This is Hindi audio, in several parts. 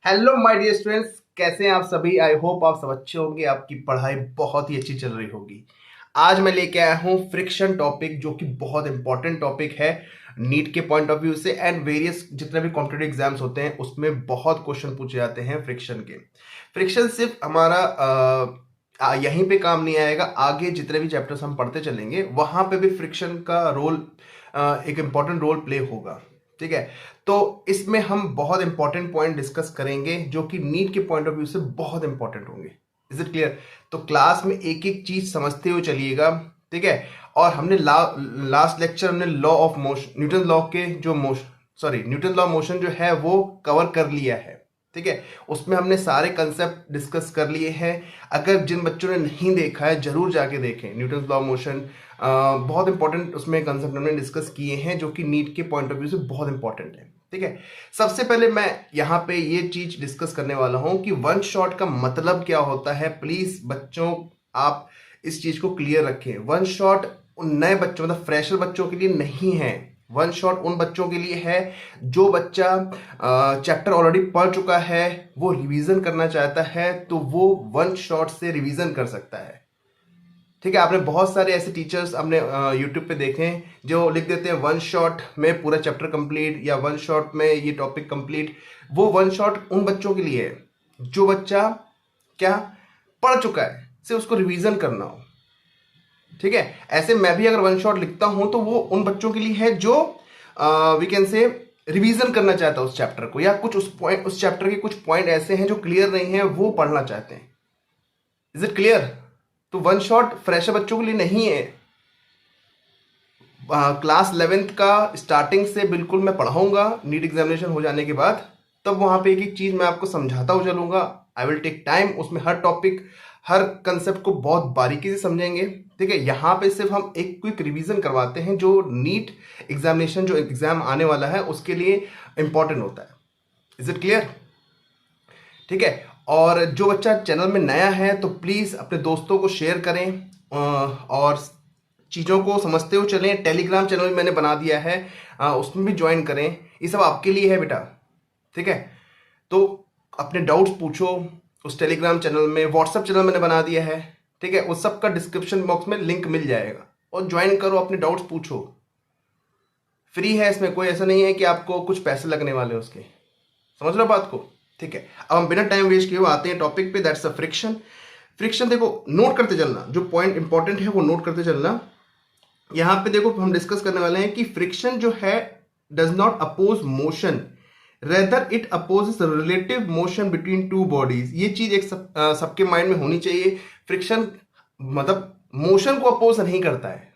हेलो माय डियर स्टूडेंट्स, कैसे हैं आप सभी। आई होप आप सब अच्छे होंगे, आपकी पढ़ाई बहुत ही अच्छी चल रही होगी। आज मैं लेके आया हूँ फ्रिक्शन टॉपिक, जो कि बहुत इंपॉर्टेंट टॉपिक है नीट के पॉइंट ऑफ व्यू से एंड वेरियस जितने भी कॉम्पिटेटिव एग्जाम्स होते हैं उसमें बहुत क्वेश्चन पूछे जाते हैं फ्रिक्शन के। फ्रिक्शन सिर्फ हमारा यहीं पे काम नहीं आएगा, आगे जितने भी चैप्टर्स हम पढ़ते चलेंगे वहां पे भी फ्रिक्शन का रोल एक इम्पॉर्टेंट रोल प्ले होगा। ठीक है, तो इसमें हम बहुत इंपॉर्टेंट पॉइंट डिस्कस करेंगे जो कि नीट के पॉइंट ऑफ व्यू से बहुत इंपॉर्टेंट होंगे। Is it clear? तो क्लास में एक एक चीज समझते हुए चलिएगा। ठीक है, और हमने लास्ट लेक्चर हमने law of motion, Newton law के जो motion, sorry Newton law motion जो है वो कवर कर लिया है। ठीक है, उसमें हमने सारे कंसेप्ट डिस्कस कर लिए हैं। अगर जिन बच्चों ने नहीं देखा है जरूर जाके देखें न्यूटन लॉ मोशन। बहुत इंपॉर्टेंट उसमें कंसेप्ट हमने डिस्कस किए हैं जो कि नीट के पॉइंट ऑफ व्यू से बहुत इंपॉर्टेंट है। ठीक है, सबसे पहले मैं यहाँ पे ये चीज डिस्कस करने वाला हूं कि वन शॉट का मतलब क्या होता है। प्लीज बच्चों, आप इस चीज को क्लियर रखें। वन शॉट उन नए बच्चों मतलब फ्रेशर बच्चों के लिए नहीं है। वन शॉट उन बच्चों के लिए है जो बच्चा चैप्टर ऑलरेडी पढ़ चुका है, वो रिवीजन करना चाहता है, तो वो वन शॉट से रिवीजन कर सकता है। ठीक है, आपने बहुत सारे ऐसे टीचर्स हमने यूट्यूब पे देखे हैं जो लिख देते हैं वन शॉट में पूरा चैप्टर कंप्लीट या वन शॉट में ये टॉपिक कंप्लीट। वो वन शॉट उन बच्चों के लिए है जो बच्चा क्या पढ़ चुका है, सिर्फ उसको रिवीजन करना हो। ठीक है, ऐसे मैं भी अगर वन शॉट लिखता हूं तो वो उन बच्चों के लिए है जो वी कैन से रिवीजन करना चाहता है उस चैप्टर को, या कुछ उस चैप्टर के कुछ पॉइंट ऐसे हैं जो क्लियर नहीं है वो पढ़ना चाहते हैं। Is it clear? तो वन शॉट फ्रेशर बच्चों के लिए नहीं है। क्लास 11th का स्टार्टिंग से बिल्कुल मैं पढ़ाऊंगा, नीट एग्जामिनेशन हो जाने के बाद तब वहां पे एक एक चीज मैं आपको समझाता हुआ चलूंगा। आई विल टेक टाइम, उसमें हर टॉपिक हर कंसेप्ट को बहुत बारीकी से समझेंगे। ठीक है, यहाँ पे सिर्फ हम एक क्विक रिवीजन करवाते हैं जो नीट एग्जामिनेशन जो एग्जाम आने वाला है उसके लिए इंपॉर्टेंट होता है। Is it clear? ठीक है, और जो बच्चा चैनल में नया है तो प्लीज़ अपने दोस्तों को शेयर करें और चीज़ों को समझते हुए चलें। टेलीग्राम चैनल भी मैंने बना दिया है, उसमें भी ज्वाइन करें। ये सब आपके लिए है बेटा। ठीक है, तो अपने डाउट्स पूछो उस टेलीग्राम चैनल में। व्हाट्सएप चैनल मैंने बना दिया है। ठीक है, उस सब का डिस्क्रिप्शन बॉक्स में लिंक मिल जाएगा और ज्वाइन करो, अपने डाउट्स पूछो। फ्री है, इसमें कोई ऐसा नहीं है कि आपको कुछ पैसे लगने वाले उसके। समझ लो बात को? ठीक है, अब हम बिना टाइम वेस्ट किए हुए आते हैं टॉपिक पे, दैट्स अ फ्रिक्शन। फ्रिक्शन देखो, नोट करते चलना, जो पॉइंट इंपॉर्टेंट है वो नोट करते चलना। यहां पे देखो हम डिस्कस करने वाले हैं कि फ्रिक्शन जो है does not oppose motion, rather it opposes relative motion between two bodies. ये चीज एक सबके माइंड में होनी चाहिए। फ्रिक्शन मतलब मोशन को अपोज नहीं करता है।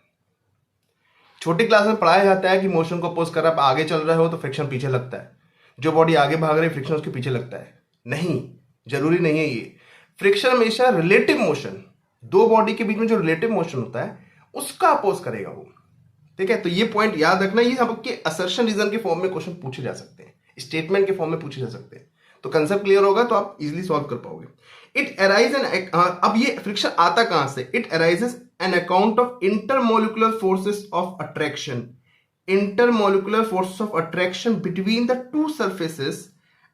छोटी क्लास में पढ़ाया जाता है कि मोशन को अपोज कर रहा है, आप आगे चल रहे हो तो फ्रिक्शन पीछे लगता है, जो बॉडी आगे भाग रही है फ्रिक्शन उसके पीछे लगता है। नहीं, जरूरी नहीं है ये। फ्रिक्शन हमेशा रिलेटिव मोशन, दो बॉडी के बीच में जो रिलेटिव मोशन होता है उसका अपोज करेगा वो। ठीक है, तो ये पॉइंट याद रखना। ये आपके असर्शन रीजन के फॉर्म में क्वेश्चन पूछे जा सकते हैं, स्टेटमेंट के फॉर्म में पूछे जा सकते हैं। तो कंसेप्ट क्लियर होगा तो आप इजीली सॉल्व कर पाओगे। इट अराइज एन, अब ये फ्रिक्शन आता कहां से? It arises an account of intermolecular forces of attraction, intermolecular forces of attraction between the two surfaces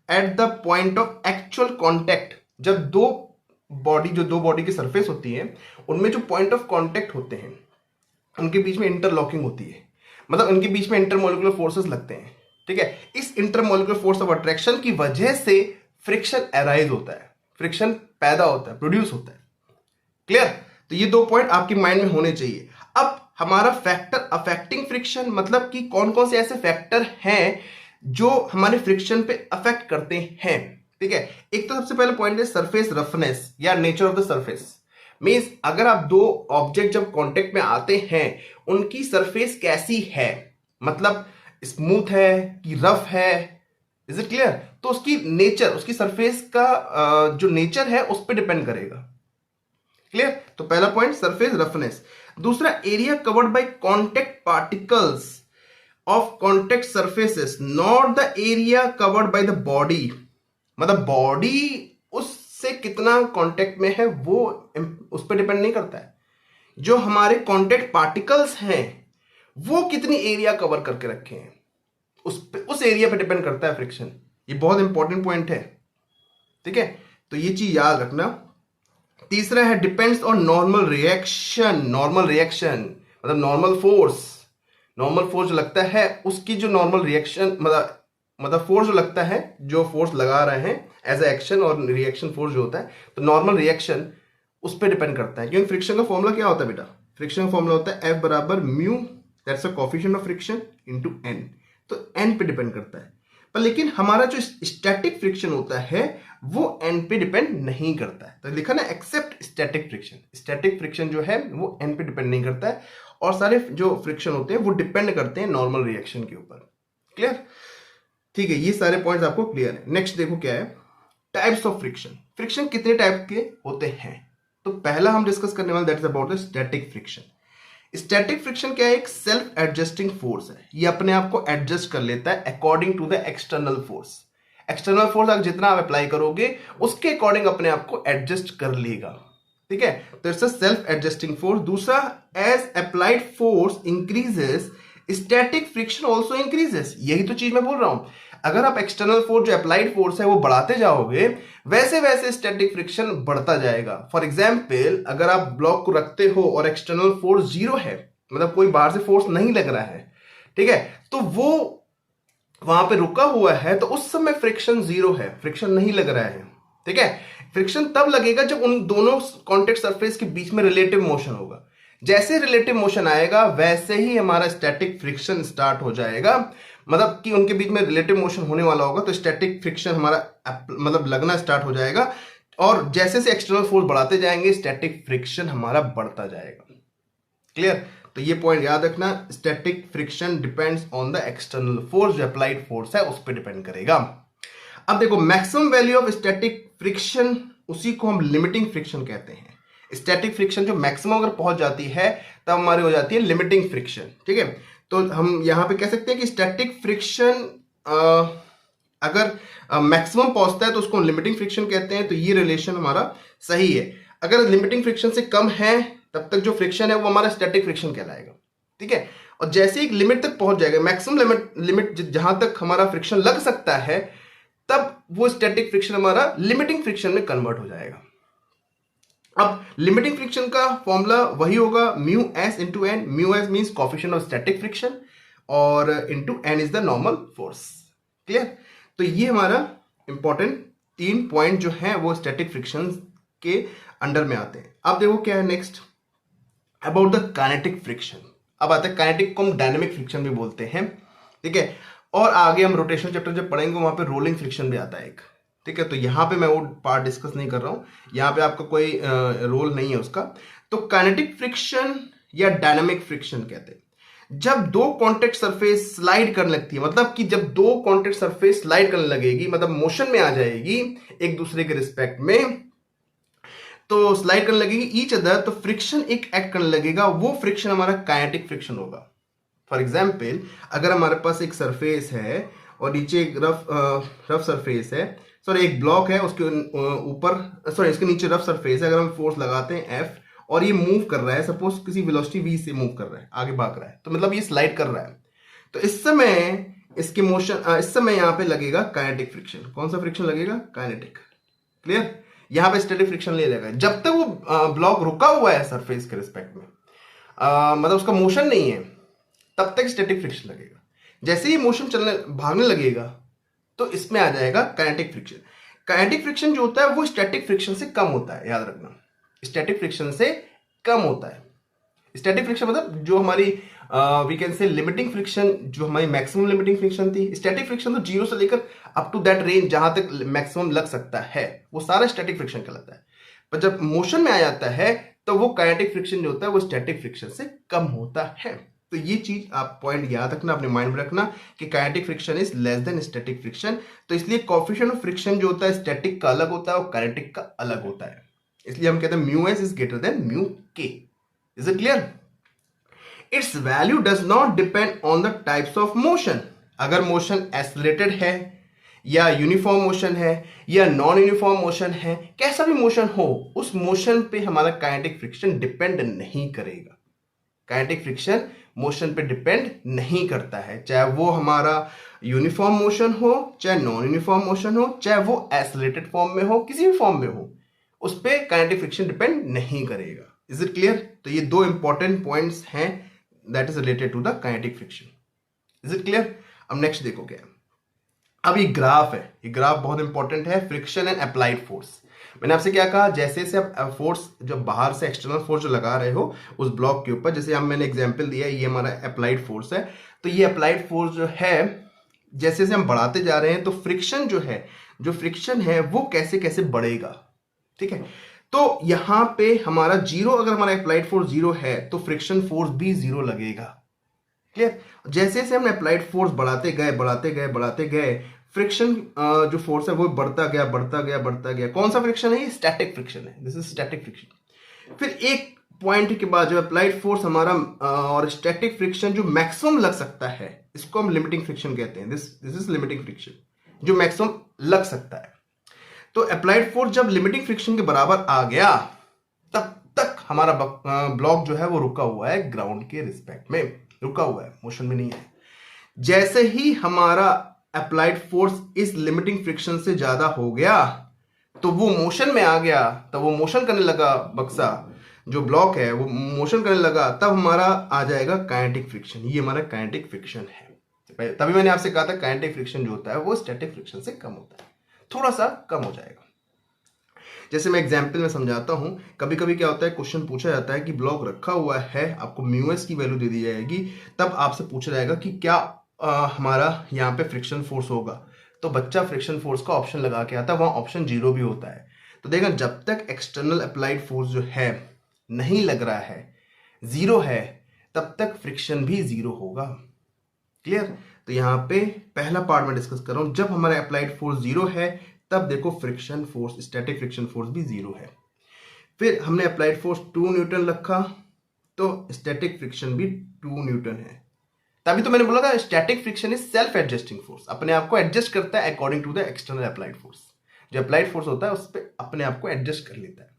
at the point of actual contact। जब दो बॉडी की सरफेस होती है उनमें जो पॉइंट ऑफ कांटेक्ट होते हैं उनके बीच में इंटरलॉकिंग होती है, मतलब उनके बीच में इंटरमोलिकुलर फोर्सेस लगते हैं। ठीक है, इस इंटरमोलिकुलर फोर्स ऑफ अट्रैक्शन की वजह से फ्रिक्शन अराइज होता है, फ्रिक्शन पैदा होता है, प्रोड्यूस होता है। क्लियर? तो ये दो पॉइंट आपकी माइंड में होने चाहिए। अब हमारा फैक्टर अफेक्टिंग फ्रिक्शन, मतलब कि कौन कौन से ऐसे फैक्टर हैं जो हमारे फ्रिक्शन पे अफेक्ट करते हैं। ठीक है, एक तो सबसे पहले पॉइंट है सरफेस रफनेस या nature of the surface. Means अगर आप दो ऑब्जेक्ट जब कांटेक्ट में आते हैं उनकी सरफेस कैसी है, मतलब स्मूथ है कि रफ है। Is it clear? तो उसकी नेचर, उसकी सरफेस का जो नेचर है उस पर डिपेंड करेगा। क्लियर? तो पहला पॉइंट सरफेस रफनेस। दूसरा, area covered by contact particles of contact surfaces, not the area covered by the body. मतलब बॉडी उससे कितना कांटेक्ट में है वो उस पर डिपेंड नहीं करता है, जो हमारे कांटेक्ट पार्टिकल्स हैं वो कितनी एरिया कवर करके रखे हैं उस एरिया पे डिपेंड करता है फ्रिक्शन। ये बहुत इंपॉर्टेंट पॉइंट है। ठीक है, तो ये चीज याद रखना। तीसरा है depends on normal reaction. Normal reaction मतलब नॉर्मल फोर्स। नॉर्मल फोर्स जो लगता है उसकी जो नॉर्मल रिएक्शन मतलब फोर्स जो लगता है, जो फोर्स लगा रहे हैं एज ए एक्शन, और रिएक्शन फोर्स जो होता है, तो नॉर्मल रिएक्शन उस पर डिपेंड करता है। क्योंकि फ्रिक्शन का फॉर्मूला क्या होता है बेटा? फ्रिक्शन का फॉर्मूला होता है F बराबर mu, that's a coefficient of friction, into n। तो n पे डिपेंड करता है। पर लेकिन हमारा जो स्टैटिक फ्रिक्शन होता है वो n पे डिपेंड नहीं करता है। तो लिखा ना except static friction. Static friction जो है वो n पे डिपेंड नहीं करता है, और सारे जो फ्रिक्शन होते हैं वो डिपेंड करते हैं नॉर्मल रिएक्शन के ऊपर। क्लियर? ठीक है, ये सारे पॉइंट्स आपको क्लियर है। नेक्स्ट देखो क्या है, टाइप्स ऑफ फ्रिक्शन। फ्रिक्शन कितने टाइप के होते हैं? तो पहला हम डिस्कस करने वाले that is about the static friction. Static friction क्या है? एक सेल्फ एडजस्टिंग फोर्स है। ये अपने आप को एडजस्ट कर लेता है according to the external force. External force अगर जितना आप अप्लाई करोगे उसके अकॉर्डिंग अपने आप को एडजस्ट कर लेगा। ठीक है, तो it's a self adjusting force. दूसरा, as applied force increases static friction also increases. यही तो चीज मैं बोल रहा हूं। अगर आप एक्सटर्नल फोर्स जो अप्लाइड फोर्स है वो बढ़ाते जाओगे, वैसे वैसे स्टैटिक फ्रिक्शन बढ़ता जाएगा। फॉर एग्जाम्पल, अगर आप ब्लॉक को रखते हो और एक्सटर्नल फोर्स 0 है, मतलब कोई बाहर से फोर्स नहीं लग रहा है, ठीक है, तो वो वहां पे रुका हुआ है, तो उस समय फ्रिक्शन 0 है, फ्रिक्शन नहीं लग रहा है। ठीक है, फ्रिक्शन तब लगेगा जब उन दोनों कॉन्टेक्ट सरफेस के बीच में रिलेटिव मोशन होगा। जैसे रिलेटिव मोशन आएगा वैसे ही हमारा स्टैटिक फ्रिक्शन स्टार्ट हो जाएगा। मतलब कि उनके बीच में रिलेटिव मोशन होने वाला होगा, तो स्टैटिक फ्रिक्शन हमारा मतलब लगना स्टार्ट हो जाएगा। और जैसे से एक्सटर्नल फोर्स बढ़ाते जाएंगे स्टैटिक फ्रिक्शन हमारा बढ़ता जाएगा। क्लियर? तो ये पॉइंट याद रखना, static friction depends on the external force, जो अप्लाइड फोर्स है उस पर डिपेंड करेगा। अब देखो, maximum value of static friction, उसी को हम लिमिटिंग फ्रिक्शन कहते हैं। स्टैटिक फ्रिक्शन जो मैक्सिमम अगर पहुंच जाती है तब हमारी हो जाती है लिमिटिंग फ्रिक्शन। ठीक है, तो हम यहां पे कह सकते हैं कि स्टैटिक फ्रिक्शन अगर मैक्सिमम पहुंचता है तो उसको लिमिटिंग फ्रिक्शन कहते हैं। तो ये रिलेशन हमारा सही है। अगर लिमिटिंग फ्रिक्शन से कम है तब तक जो फ्रिक्शन है वो हमारा स्टैटिक फ्रिक्शन कहलाएगा। ठीक है, और जैसे एक लिमिट तक पहुंच जाएगा, मैक्सिमम लिमिट जहां तक हमारा फ्रिक्शन लग सकता है, तब वो स्टैटिक फ्रिक्शन हमारा लिमिटिंग फ्रिक्शन में कन्वर्ट हो जाएगा। अब लिमिटिंग फ्रिक्शन का फॉर्मूला वही होगा, mu S into N. Mu S means coefficient of static friction, और into N is the normal force. Clear? तो ये हमारा इंपॉर्टेंट 3 पॉइंट जो है वो स्टैटिक फ्रिक्शन के अंडर में आते हैं। अब देखो क्या है next, about the kinetic friction. अब आता है काइनेटिक को हम डायनेमिक फ्रिक्शन भी बोलते हैं। ठीक है, और आगे हम रोटेशनल चैप्टर जब पढ़ेंगे वहां पे रोलिंग फ्रिक्शन भी आता है एक। ठीक है, तो यहां पे मैं वो पार्ट डिस्कस नहीं कर रहा हूं, यहां पे आपका कोई रोल नहीं है उसका। तो काइनेटिक फ्रिक्शन या डायनामिक फ्रिक्शन कहते हैं जब दो कॉन्टेक्ट सरफेस स्लाइड करने लगती है। मतलब कि जब दो कॉन्टेक्ट सरफेस स्लाइड करने लगेगी, मतलब मोशन में आ जाएगी एक दूसरे के रिस्पेक्ट में, तो स्लाइड करने लगेगी ईच अदर, तो फ्रिक्शन एक एक्ट करने लगेगा, वो फ्रिक्शन हमारा काइनेटिक फ्रिक्शन होगा। फॉर एग्जाम्पल, अगर हमारे पास एक सरफेस है और नीचे एक रफ सरफेस है, सॉरी एक ब्लॉक है, उसके ऊपर सॉरी इसके नीचे रफ सरफेस है, अगर हम फोर्स लगाते हैं F और ये मूव कर रहा है, सपोज किसी वेलोसिटी v से मूव कर रहा है, आगे भाग रहा है, तो मतलब ये स्लाइड कर रहा है, तो इस समय इसके मोशन इस समय यहाँ पे लगेगा काइनेटिक फ्रिक्शन। कौन सा फ्रिक्शन लगेगा? काइनेटिक। क्लियर? यहाँ पे स्टैटिक फ्रिक्शन ले लेगा जब तक वो ब्लॉक रुका हुआ है सरफेस के रिस्पेक्ट में, मतलब उसका मोशन नहीं है, तब तक स्टैटिक फ्रिक्शन लगेगा। जैसे ही मोशन चलने भागने लगेगा तो इसमें आ जाएगा काइनेटिक फ्रिक्शन। काइनेटिक फ्रिक्शन जो होता है वो स्टैटिक फ्रिक्शन से कम होता है, याद रखना, स्टैटिक फ्रिक्शन से कम होता है। स्टैटिक फ्रिक्शन मतलब जो हमारी we can say limiting friction, जो हमारी मैक्सिमम लिमिटिंग फ्रिक्शन थी। स्टैटिक फ्रिक्शन तो 0 से लेकर अप टू दैट रेंज जहां तक मैक्सिमम लग सकता है वो सारा स्टैटिक फ्रिक्शन कहलाता है। पर जब मोशन में आ जाता है तो वो काइनेटिक फ्रिक्शन जो होता है वो स्टैटिक फ्रिक्शन से कम होता है। तो ये चीज आप पॉइंट याद रखना, अपने माइंड में रखना कि kinetic friction is less then static friction. तो इसलिए कोएफिशिएंट ऑफ फ्रिक्शन जो होता है स्टैटिक का अलग होता है और काइनेटिक का अलग होता है। इसलिए हम कहते हैं mu S is greater than mu K. Is it clear? Its value does not depend on the types of motion. अगर मोशन एक्सेलरेटेड है या यूनिफॉर्म मोशन है या नॉन यूनिफॉर्म मोशन है, कैसा भी मोशन हो, उस मोशन पे हमारा काइनेटिक फ्रिक्शन डिपेंड नहीं करेगा। काइनेटिक फ्रिक्शन मोशन पे डिपेंड नहीं करता है, चाहे वो हमारा यूनिफॉर्म मोशन हो, चाहे नॉन यूनिफॉर्म मोशन हो, चाहे वो एक्सेलरेटेड फॉर्म में हो, किसी भी फॉर्म में हो, उस पर काइनेटिक फ्रिक्शन डिपेंड नहीं करेगा। Is it clear? तो ये दो इंपॉर्टेंट पॉइंट्स हैं that is related to the kinetic friction. Is it clear? अब नेक्स्ट देखो क्या है। अब ये ग्राफ है, ये ग्राफ बहुत इंपॉर्टेंट है, फ्रिक्शन एंड अप्लाइड फोर्स। मैंने आपसे क्या कहा, जैसे से आप फोर्स जब बाहर से एक्सटर्नल फोर्स जो लगा रहे हो उस ब्लॉक के ऊपर, जैसे हम मैंने एग्जांपल दिया ये हमारा अप्लाइड फोर्स है, तो ये अप्लाइड फोर्स जो है जैसे से हम बढ़ाते जा रहे हैं तो फ्रिक्शन जो है, जो फ्रिक्शन है वो कैसे कैसे बढ़ेगा। ठीक है, तो यहां पे हमारा जीरो, अगर हमारा अप्लाइड फोर्स जीरो है तो फ्रिक्शन फोर्स भी जीरो लगेगा। क्लियर? जैसे जैसे हम अप्लाइड फोर्स बढ़ाते गए बढ़ाते गए बढ़ाते गए, फ्रिक्शन जो फोर्स है वो बढ़ता गया बढ़ता गया बढ़ता गया। कौन सा फ्रिक्शन है? ये स्टैटिक फ्रिक्शन है, दिस इज स्टैटिक फ्रिक्शन। फिर एक पॉइंट के बाद जो अप्लाइड फोर्स हमारा और स्टैटिक फ्रिक्शन जो मैक्सिमम लग सकता है, इसको हम लिमिटिंग फ्रिक्शन कहते हैं। दिस इज लिमिटिंग फ्रिक्शन, जो मैक्सिमम लग सकता है। तो अप्लाइड फोर्स जब लिमिटिंग फ्रिक्शन के बराबर आ गया तब तक हमारा ब्लॉक जो है वो रुका हुआ है, ग्राउंड के रिस्पेक्ट में रुका हुआ है, मोशन में नहीं है। जैसे ही हमारा अप्लाइड फोर्स इस लिमिटिंग फ्रिक्शन से ज्यादा हो गया तो वो मोशन में आ गया, तब वो मोशन करने लगा, बक्सा जो ब्लॉक है वो मोशन करने लगा, तब हमारा आ जाएगा काइनेटिक फ्रिक्शन। ये हमारा काइनेटिक फ्रिक्शन है। तभी मैंने आपसे कहा था काइनेटिक फ्रिक्शन जो होता है वो स्टैटिक फ्रिक्शन से कम होता है, थोड़ा सा कम हो जाएगा। जैसे मैं एग्जाम्पल में समझाता हूं, कभी कभी क्या होता है, क्वेश्चन पूछा जाता है कि ब्लॉक रखा हुआ है, आपको म्यूएस की वैल्यू दे दी जाएगी, तब आपसे पूछा जाएगा कि क्या हमारा यहाँ पे फ्रिक्शन फोर्स होगा, तो बच्चा फ्रिक्शन फोर्स का ऑप्शन लगा के आता है, वहां ऑप्शन जीरो भी होता है। तो देखा, जब तक एक्सटर्नल अप्लाइड फोर्स जो है नहीं लग रहा है, जीरो है, तब तक फ्रिक्शन भी जीरो होगा। क्लियर? तो यहाँ पे पहला पार्ट में डिस्कस कर रहा हूं, जब हमारा अप्लाइड फोर्स जीरो है तब देखो friction force, static friction force भी जीरो है। फिर हमने अप्लाइड फोर्स 2 न्यूटन रखा तो स्टैटिक फ्रिक्शन भी 2 न्यूटन है। तभी तो मैंने बोला था static friction is self adjusting force, अपने आप को एडजस्ट करता है according to the external applied force. जो अप्लाइड फोर्स होता है उस पर अपने आप को एडजस्ट कर लेता है।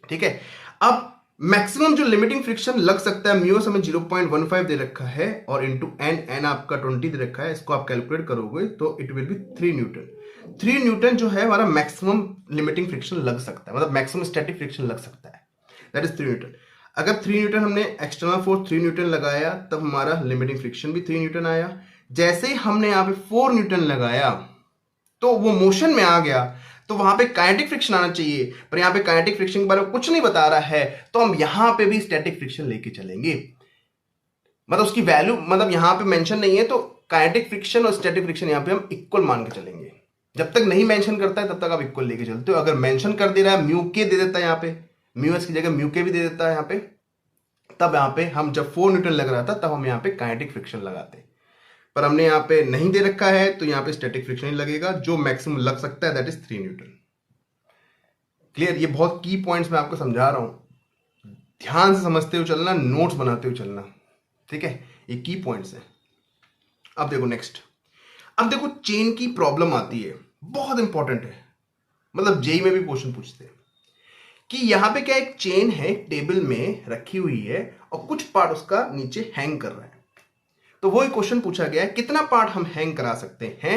ठीक है, अब मैक्सिमम जो लिमिटिंग फ्रिक्शन लग सकता है, म्यूस हमें 0.15 दे रखा है और इंटू एन आपका 20 दे रखा है, इसको आप कैलकुलेट करोगे तो it will be 3 Newton. 3 Newton जो है हमारा मैक्सिमम लिमिटिंग फ्रिक्शन लग सकता है, मतलब मैक्सिमम स्टैटिक फ्रिक्शन लग सकता है, दैट इज 3 न्यूटन। अगर 3 न्यूटन हमने एक्सटर्नल फोर्स 3 न्यूटन लगाया तब हमारा लिमिटिंग फ्रिक्शन भी 3 न्यूटन आया। जैसे ही हमने यहाँ पे 4 न्यूटन लगाया तो वो मोशन में आ गया, तो वहां पे काइनेटिक फ्रिक्शन आना चाहिए, पर यहाँ पे काइनेटिक फ्रिक्शन के बारे में कुछ नहीं बता रहा है, तो हम यहां पे भी स्टैटिक फ्रिक्शन लेके चलेंगे। मतलब उसकी वैल्यू, मतलब यहां पे मेंशन नहीं है, तो काइनेटिक फ्रिक्शन और स्टैटिक फ्रिक्शन यहां पे हम इक्वल मान के चलेंगे। जब तक नहीं मेंशन करता है तब तक आप इक्वल लेके चलते हो। अगर मेंशन कर दे रहा है, म्यू के दे देता है यहाँ पे, म्यू एस की जगह म्यू के भी दे देता है यहाँ पे, तब यहाँ पे हम जब 4 न्यूटन लग रहा था तब हम यहाँ पे काइनेटिक फ्रिक्शन लगाते, पर हमने यहाँ पे नहीं दे रखा है तो यहाँ पे स्टैटिक फ्रिक्शन ही लगेगा। जो मैक्सिमम लग सकता है दैट इज 3 न्यूटन। क्लियर? ये बहुत की पॉइंट्स मैं आपको समझा रहा हूं, ध्यान से समझते हुए चलना, नोट्स बनाते हुए चलना। ठीक है, ये की पॉइंट्स है। अब देखो नेक्स्ट, अब देखो चेन की प्रॉब्लम आती है, बहुत इंपॉर्टेंट है, मतलब जेई में भी क्वेश्चन पूछते हैं कि यहां पे क्या एक चेन है, टेबल में रखी हुई है और कुछ पार्ट उसका नीचे हैंग कर रहा है। तो वही क्वेश्चन पूछा गया है, कितना पार्ट हम हैंग करा सकते हैं,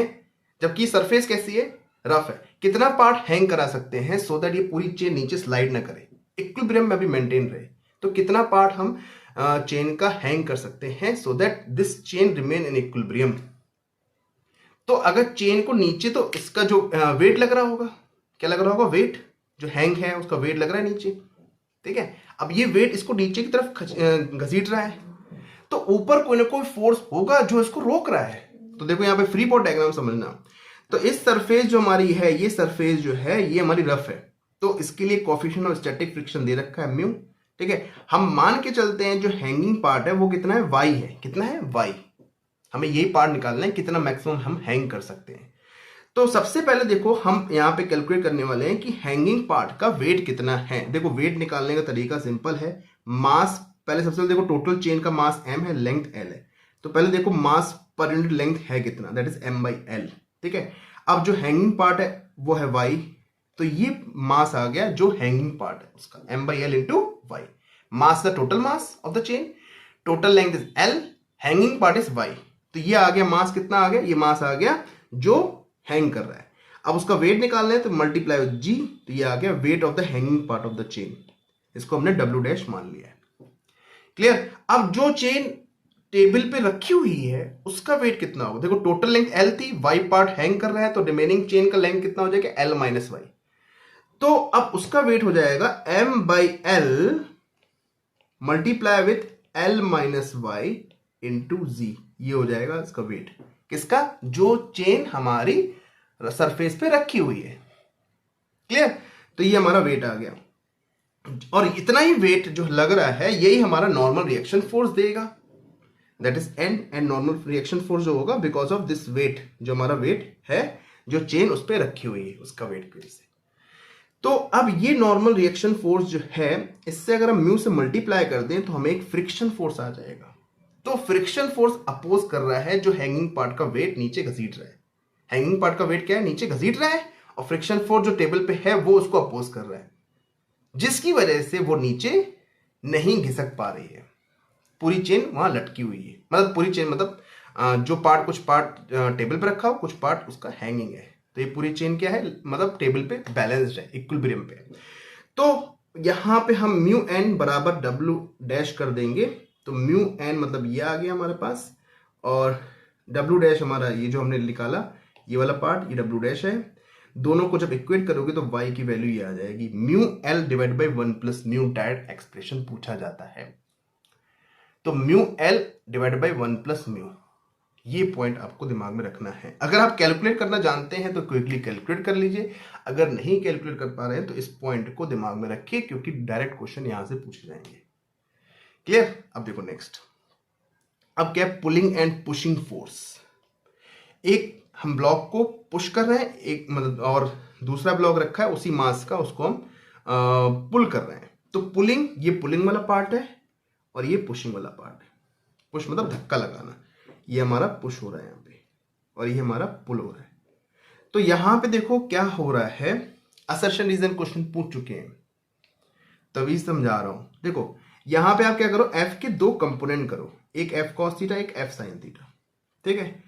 जबकि सरफेस कैसी है, रफ है, कितना पार्ट हैंग करा सकते हैं सो दैट ये पूरी चेन नीचे स्लाइड ना करे, इक्विलिब्रियम में भी मेंटेन रहे। तो कितना पार्ट हम चेन का हैंग कर सकते हैं so that this chain remain in equilibrium. तो अगर चेन को नीचे, तो इसका जो वेट लग रहा होगा, क्या लग रहा होगा, वेट, जो हैंग है उसका वेट लग रहा है नीचे। ठीक है, अब ये वेट इसको नीचे की तरफ घसीट रहा है, तो ऊपर कोई ना कोई फोर्स होगा जो इसको रोक रहा है। तो देखो यहाँ पे फ्री बॉडी डायग्राम समझना, तो इस सरफेस जो हमारी है, ये सरफेस जो है ये हमारी रफ है, तो इसके लिए कोएफिशिएंट ऑफ स्टैटिक फ्रिक्शन दे रखा है म्यू। ठीक है, हम मान के चलते हैं जो हैंगिंग पार्ट है वो कितना है, y है, कितना है, y। हमें यही पार्ट निकालना है, कितना मैक्सिमम हम हैंग कर सकते हैं। तो सबसे पहले देखो हम यहाँ पे कैलकुलेट करने वाले हैं कि हैंगिंग पार्ट का वेट कितना है। देखो वेट निकालने का तरीका सिंपल है, मास, पहले सबसे पहले देखो टोटल चेन का मास m है, लेंथ l है, तो पहले देखो मास पर यूनिट लेंथ है कितना, दैट इज m/l। ठीक है, अब जो हैंगिंग पार्ट है वो है y, तो ये मास आ गया जो हैंगिंग पार्ट है उसका, m/l into y, mass the total mass of the chain total length is L, hanging part is y. तो ये आ गया मास, कितना आ गया, ये मास आ गया जो हैंग कर रहा है। अब उसका वेट निकालना है तो मल्टीप्लाई विद जी, तो ये आ गया weight of the hanging part of the chain. इसको हमने डब्ल्यू डैश मान लिया है। क्लियर। अब जो चेन टेबल पे रखी हुई है उसका वेट कितना होगा, देखो टोटल लेंथ एल थी, वाई पार्ट हैंग कर रहा है, तो रिमेनिंग चेन का लेंथ कितना हो जाएगा, एल माइनस वाई। तो अब उसका वेट हो जाएगा M by L multiply with L minus Y into G. ये हो जाएगा इसका वेट, किसका, जो चेन हमारी सरफेस पे रखी हुई है। क्लियर। तो ये हमारा वेट आ गया, और इतना ही वेट जो लग रहा है यही हमारा नॉर्मल रिएक्शन फोर्स देगा, that is and normal reaction force जो होगा बिकॉज ऑफ दिस वेट, जो हमारा वेट है जो चेन उस पर रखी हुई है उसका वेट की वजह से। तो अब ये नॉर्मल रिएक्शन फोर्स जो है, इससे अगर हम म्यू से मल्टीप्लाई कर दें तो हमें एक फ्रिक्शन फोर्स आ जाएगा। तो फ्रिक्शन फोर्स अपोज कर रहा है जो हैंगिंग पार्ट का वेट नीचे घसीट रहा है। हैंगिंग पार्ट का वेट क्या है, नीचे घसीट रहा है, और फ्रिक्शन फोर्स जो टेबल पे है वो उसको अपोज कर रहा है, जिसकी वजह से वो नीचे नहीं घिसक पा रही है। पूरी चेन वहां लटकी हुई है, मतलब पूरी चेन मतलब जो पार्ट, कुछ पार्ट टेबल पे रखा हो, कुछ पार्ट उसका हैंगिंग है। तो ये पूरी चेन क्या है, मतलब टेबल पे बैलेंस्ड है, इक्विलिब्रियम पे। तो यहां पे हम म्यू एन बराबर डब्ल्यू डैश कर देंगे, तो म्यू एन मतलब ये आ गया हमारे पास, और डब्ल्यू डैश हमारा ये जो हमने निकाला ये वाला पार्ट, ये डब्ल्यू डैश है। दोनों को जब इक्वेट करोगे तो y की वैल्यू ये आ जाएगी, mu L divide by 1 plus mu direct expression पूछा जाता है। तो mu L divide by 1 plus mu, ये पॉइंट आपको दिमाग में रखना है। अगर आप कैलकुलेट करना जानते हैं तो क्विकली कैलकुलेट कर लीजिए, अगर नहीं कैलकुलेट कर पा रहे हैं तो इस पॉइंट को दिमाग में रखिए, क्योंकि डायरेक्ट क्वेश्चन यहां से पूछे जाएंगे। क्लियर। अब देखो नेक्स्ट, अब क्या, पुलिंग एंड पुशिंग फोर्स। एक हम ब्लॉक को पुश कर रहे हैं, एक मतलब, और दूसरा ब्लॉक रखा है उसी मास का, उसको हम पुल कर रहे हैं। तो पुलिंग, ये पुलिंग वाला पार्ट है और ये पुशिंग वाला पार्ट है। पुश मतलब धक्का लगाना, ये हमारा पुश हो रहा है यहाँ पे, और ये हमारा पुल हो रहा है। तो यहां पे देखो क्या हो रहा है, असर्शन रीजन क्वेश्चन पूछ चुके हैं तभी समझा रहा हूं। देखो यहां पे आप क्या करो, एफ के दो कंपोनेंट करो, एक एफ कॉस थीटा, एक एफ साइन थीटा। ठीक है।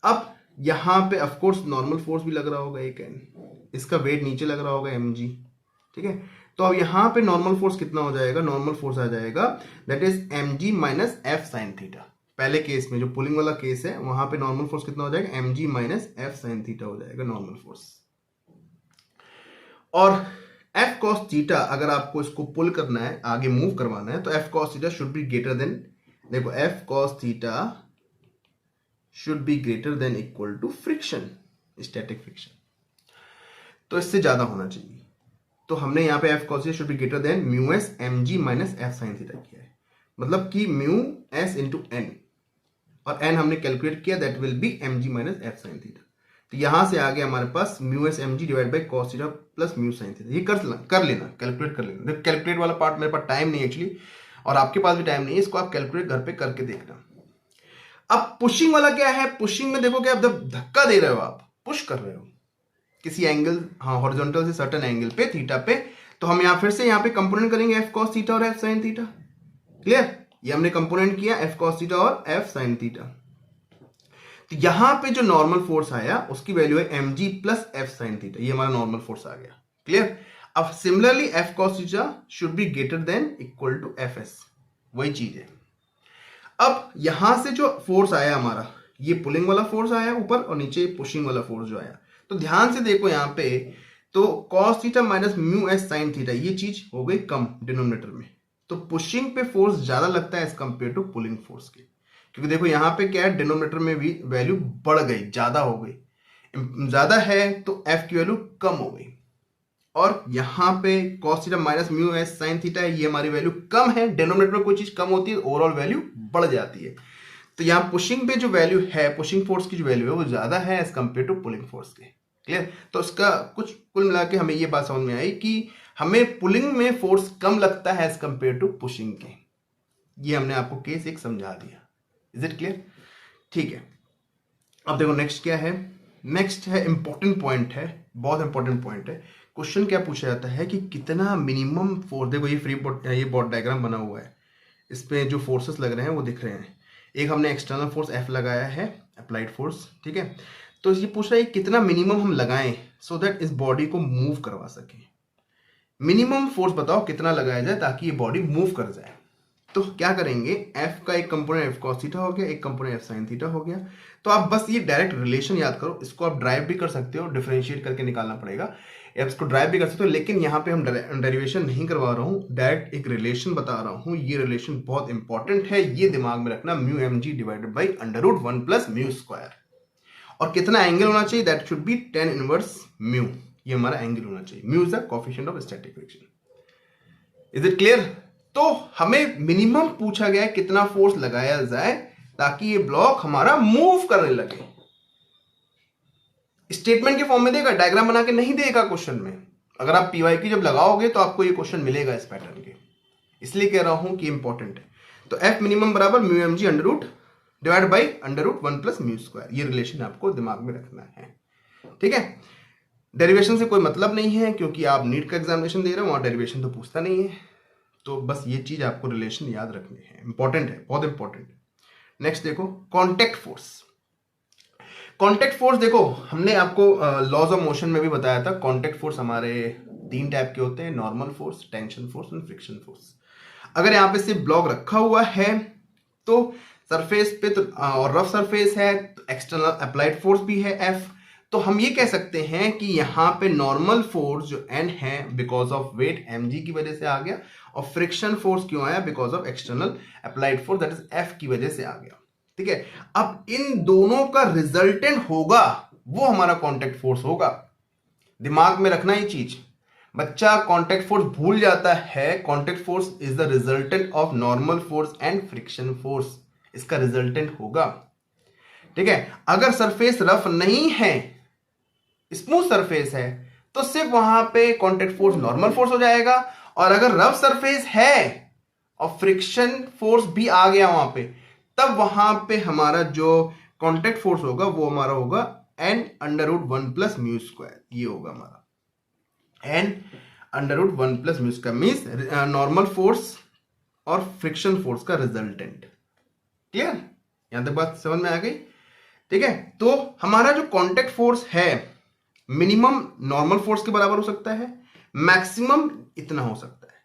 अब यहां पे ऑफ कोर्स नॉर्मल फोर्स भी लग रहा होगा, एक एन, इसका वेट नीचे लग रहा होगा एम जी। ठीक है। तो अब यहां पे नॉर्मल फोर्स कितना हो जाएगा, नॉर्मल फोर्स आ जाएगा that is m ji minus F sine theta. पहले केस में जो पुलिंग वाला केस है वहां पे नॉर्मल फोर्स कितना हो जाएगा, एम जी माइनस एफ साइन थीटा हो जाएगा नॉर्मल फोर्स। और एफ कॉस थीटा अगर आपको इसको पुल करना है, आगे मूव करवाना है, तो F cos theta should be greater than, देखो F cos theta should be greater than equal to friction, static friction, तो इससे ज्यादा होना चाहिए। तो हमने यहाँ पे f cos theta should be greater than mu S M ji minus F sine theta किया है, मतलब कि म्यू एस इंटू एन, और एन हमने कैलकुलेट किया that will be M ji minus F sine theta. तो यहां से आ गया हमारे पास mu S M G divide by cos theta plus mu sine theta. ये कर लेना, कैलकुलेट कर लेना। कैलकुलेट वाला पार्ट मेरे पास टाइम नहीं एक्चुअली, और आपके पास भी टाइम नहीं है, इसको आप कैलकुलेट घर पे करके देखना। अब पुशिंग वाला क्या है, पुशिंग में देखो क्या, जब धक्का दे रहे हो आप, पुश कर रहे हो किसी एंगल, हाँ हॉरिजॉन्टल से सर्टेन एंगल पे, थीटा पे, तो हम यहाँ फिर से यहाँ पे कंपोनेंट करेंगे एफ कॉस थीटा और एफ साइन थीटा। क्लियर। ये हमने कंपोनेंट किया एफ कॉस थीटा और एफ साइन थीटा। तो यहां पे जो नॉर्मल फोर्स आया उसकी वैल्यू है m g plus f sine theta, ये हमारा नॉर्मल फोर्स आ गया। क्लियर। अब similarly f cos theta should be greater than equal to f s, वही चीज है। अब यहां से जो फोर्स आया हमारा, ये पुलिंग वाला फोर्स आया ऊपर, और नीचे पुशिंग वाला फोर्स जो आया, तो ध्यान से देखो यहां पे, तो cos theta minus mu S sign theta, ये चीज हो गई कम डिनोमिनेटर में। तो पुशिंग पे फोर्स ज्यादा लगता है as compare to pulling force के, क्योंकि देखो यहां पे क्या है, डिनोमिनेटर में भी वैल्यू बढ़ गई, ज्यादा हो गई, ज्यादा है तो एफ की वैल्यू कम हो गई। और यहां पे cos theta minus mu S sine theta है, ये हमारी वैल्यू कम है, डिनोमिनेटर में कोई चीज कम होती है ओवरऑल वैल्यू बढ़ जाती है। तो यहाँ पुशिंग पे जो वैल्यू है, पुशिंग फोर्स की जो वैल्यू है वो ज्यादा है as compare to pulling force के। क्लियर। तो इसका कुछ कुल मिला के हमें ये बात समझ में आई कि हमें पुलिंग में फोर्स कम लगता है एज कंपेयर टू पुशिंग के। ये हमने आपको केस एक समझा दिया। Is it clear. ठीक है। अब देखो नेक्स्ट क्या है, नेक्स्ट है इंपॉर्टेंट पॉइंट है, बहुत इंपॉर्टेंट पॉइंट है। क्वेश्चन क्या पूछा जाता है कि कितना मिनिमम फोर्स, देखो ये फ्री बॉडी, ये बॉडी डायग्राम बना हुआ है, इस पे जो फोर्सेस लग रहे हैं वो दिख रहे हैं। एक हमने एक्सटर्नल फोर्स F लगाया है, अप्लाइड फोर्स, ठीक है। तो ये पूछ रहा है कितना मिनिमम हम लगाएं सो दैट इस बॉडी को मूव करवा सकें। मिनिमम फोर्स बताओ कितना लगाया जाए ताकि ये बॉडी मूव कर जाए। तो क्या करेंगे, F का एक कंपोनेंट F cos थीटा हो गया, एक कंपोनेंट F sin थीटा हो गया। तो आप बस ये डायरेक्ट रिलेशन याद करो, इसको आप ड्राइव भी कर सकते हो, डिफरेंशिएट करके निकालना पड़ेगा, या इसको ड्राइव भी कर सकते हो, लेकिन यहाँ पे हम डेरिवेशन नहीं करवा रहा हूँ, डायरेक्ट एक रिलेशन बता रहा हूँ। ये रिलेशन बहुत इंपॉर्टेंट है, ये दिमाग में रखना, mu mg divided by √1 plus mu square. और कितना एंगल होना चाहिए, that should B tan inverse mu, ये हमारा एंगल होना चाहिए। Mu is the coefficient of static friction. Is it clear? तो हमें मिनिमम पूछा गया है कितना फोर्स लगाया जाए ताकि ये ब्लॉक हमारा मूव करने लगे। स्टेटमेंट के फॉर्म में देगा, डायग्राम बना के नहीं देगा क्वेश्चन में। अगर आप PYQ जब लगाओगे तो आपको ये क्वेश्चन मिलेगा इस पैटर्न के, इसलिए कह रहा हूं कि इंपॉर्टेंट है। तो F मिनिमम बराबर mu mg under root divide by √1 plus mu square, ये रिलेशन आपको दिमाग में रखना है, ठीक है। डेरिवेशन से कोई मतलब नहीं है क्योंकि आप नीट का एग्जामिनेशन दे रहे हो, वहां डेरिवेशन तो पूछता नहीं है। तो बस ये चीज आपको रिलेशन याद रखने हैं, इंपॉर्टेंट है, बहुत इंपॉर्टेंट है। नेक्स्ट देखो कांटेक्ट फोर्स। कांटेक्ट फोर्स देखो, हमने आपको लॉज ऑफ मोशन में भी बताया था, कांटेक्ट फोर्स हमारे 3 टाइप के होते हैं, नॉर्मल फोर्स, टेंशन फोर्स और फ्रिक्शन फोर्स। अगर यहाँ पे सिर्फ ब्लॉक रखा हुआ है तो सरफेस पे तो और रफ सरफेस है तो एक्सटर्नल अप्लाइड फोर्स भी है F, तो हम ये कह सकते हैं कि यहाँ पे नॉर्मल फोर्स जो N है बिकॉज ऑफ वेट mg की वजह से आ गया, और फ्रिक्शन फोर्स क्यों आया, because of external applied force that is F की वजह से आ गया, ठीक है। अब इन दोनों का रिजल्टेंट होगा वो हमारा कांटेक्ट फोर्स होगा। दिमाग में रखना ये चीज, बच्चा कांटेक्ट फोर्स भूल जाता है। Contact force is the resultant of normal force and friction force, इसका रिजल्टेंट होगा, ठीक है। अगर सरफेस रफ नहीं है, स्मूथ सरफेस है, तो सिर्फ वहां पे कांटेक्ट फोर्स नॉर्मल फोर्स हो जाएगा, और अगर रफ सरफेस है और फ्रिक्शन फोर्स भी आ गया वहां पे, तब वहां पे हमारा जो कांटेक्ट फोर्स होगा वो हमारा होगा n under root 1 plus mu square, ये होगा हमारा n under root 1 plus mu square, means normal force और फ्रिक्शन फोर्स का रिजल्टेंट। क्लियर? यहां तक बात समझ में आ गई, ठीक है। तो हमारा जो कांटेक्ट फोर्स है मिनिमम नॉर्मल फोर्स के बराबर हो सकता है, मैक्सिमम इतना हो सकता है।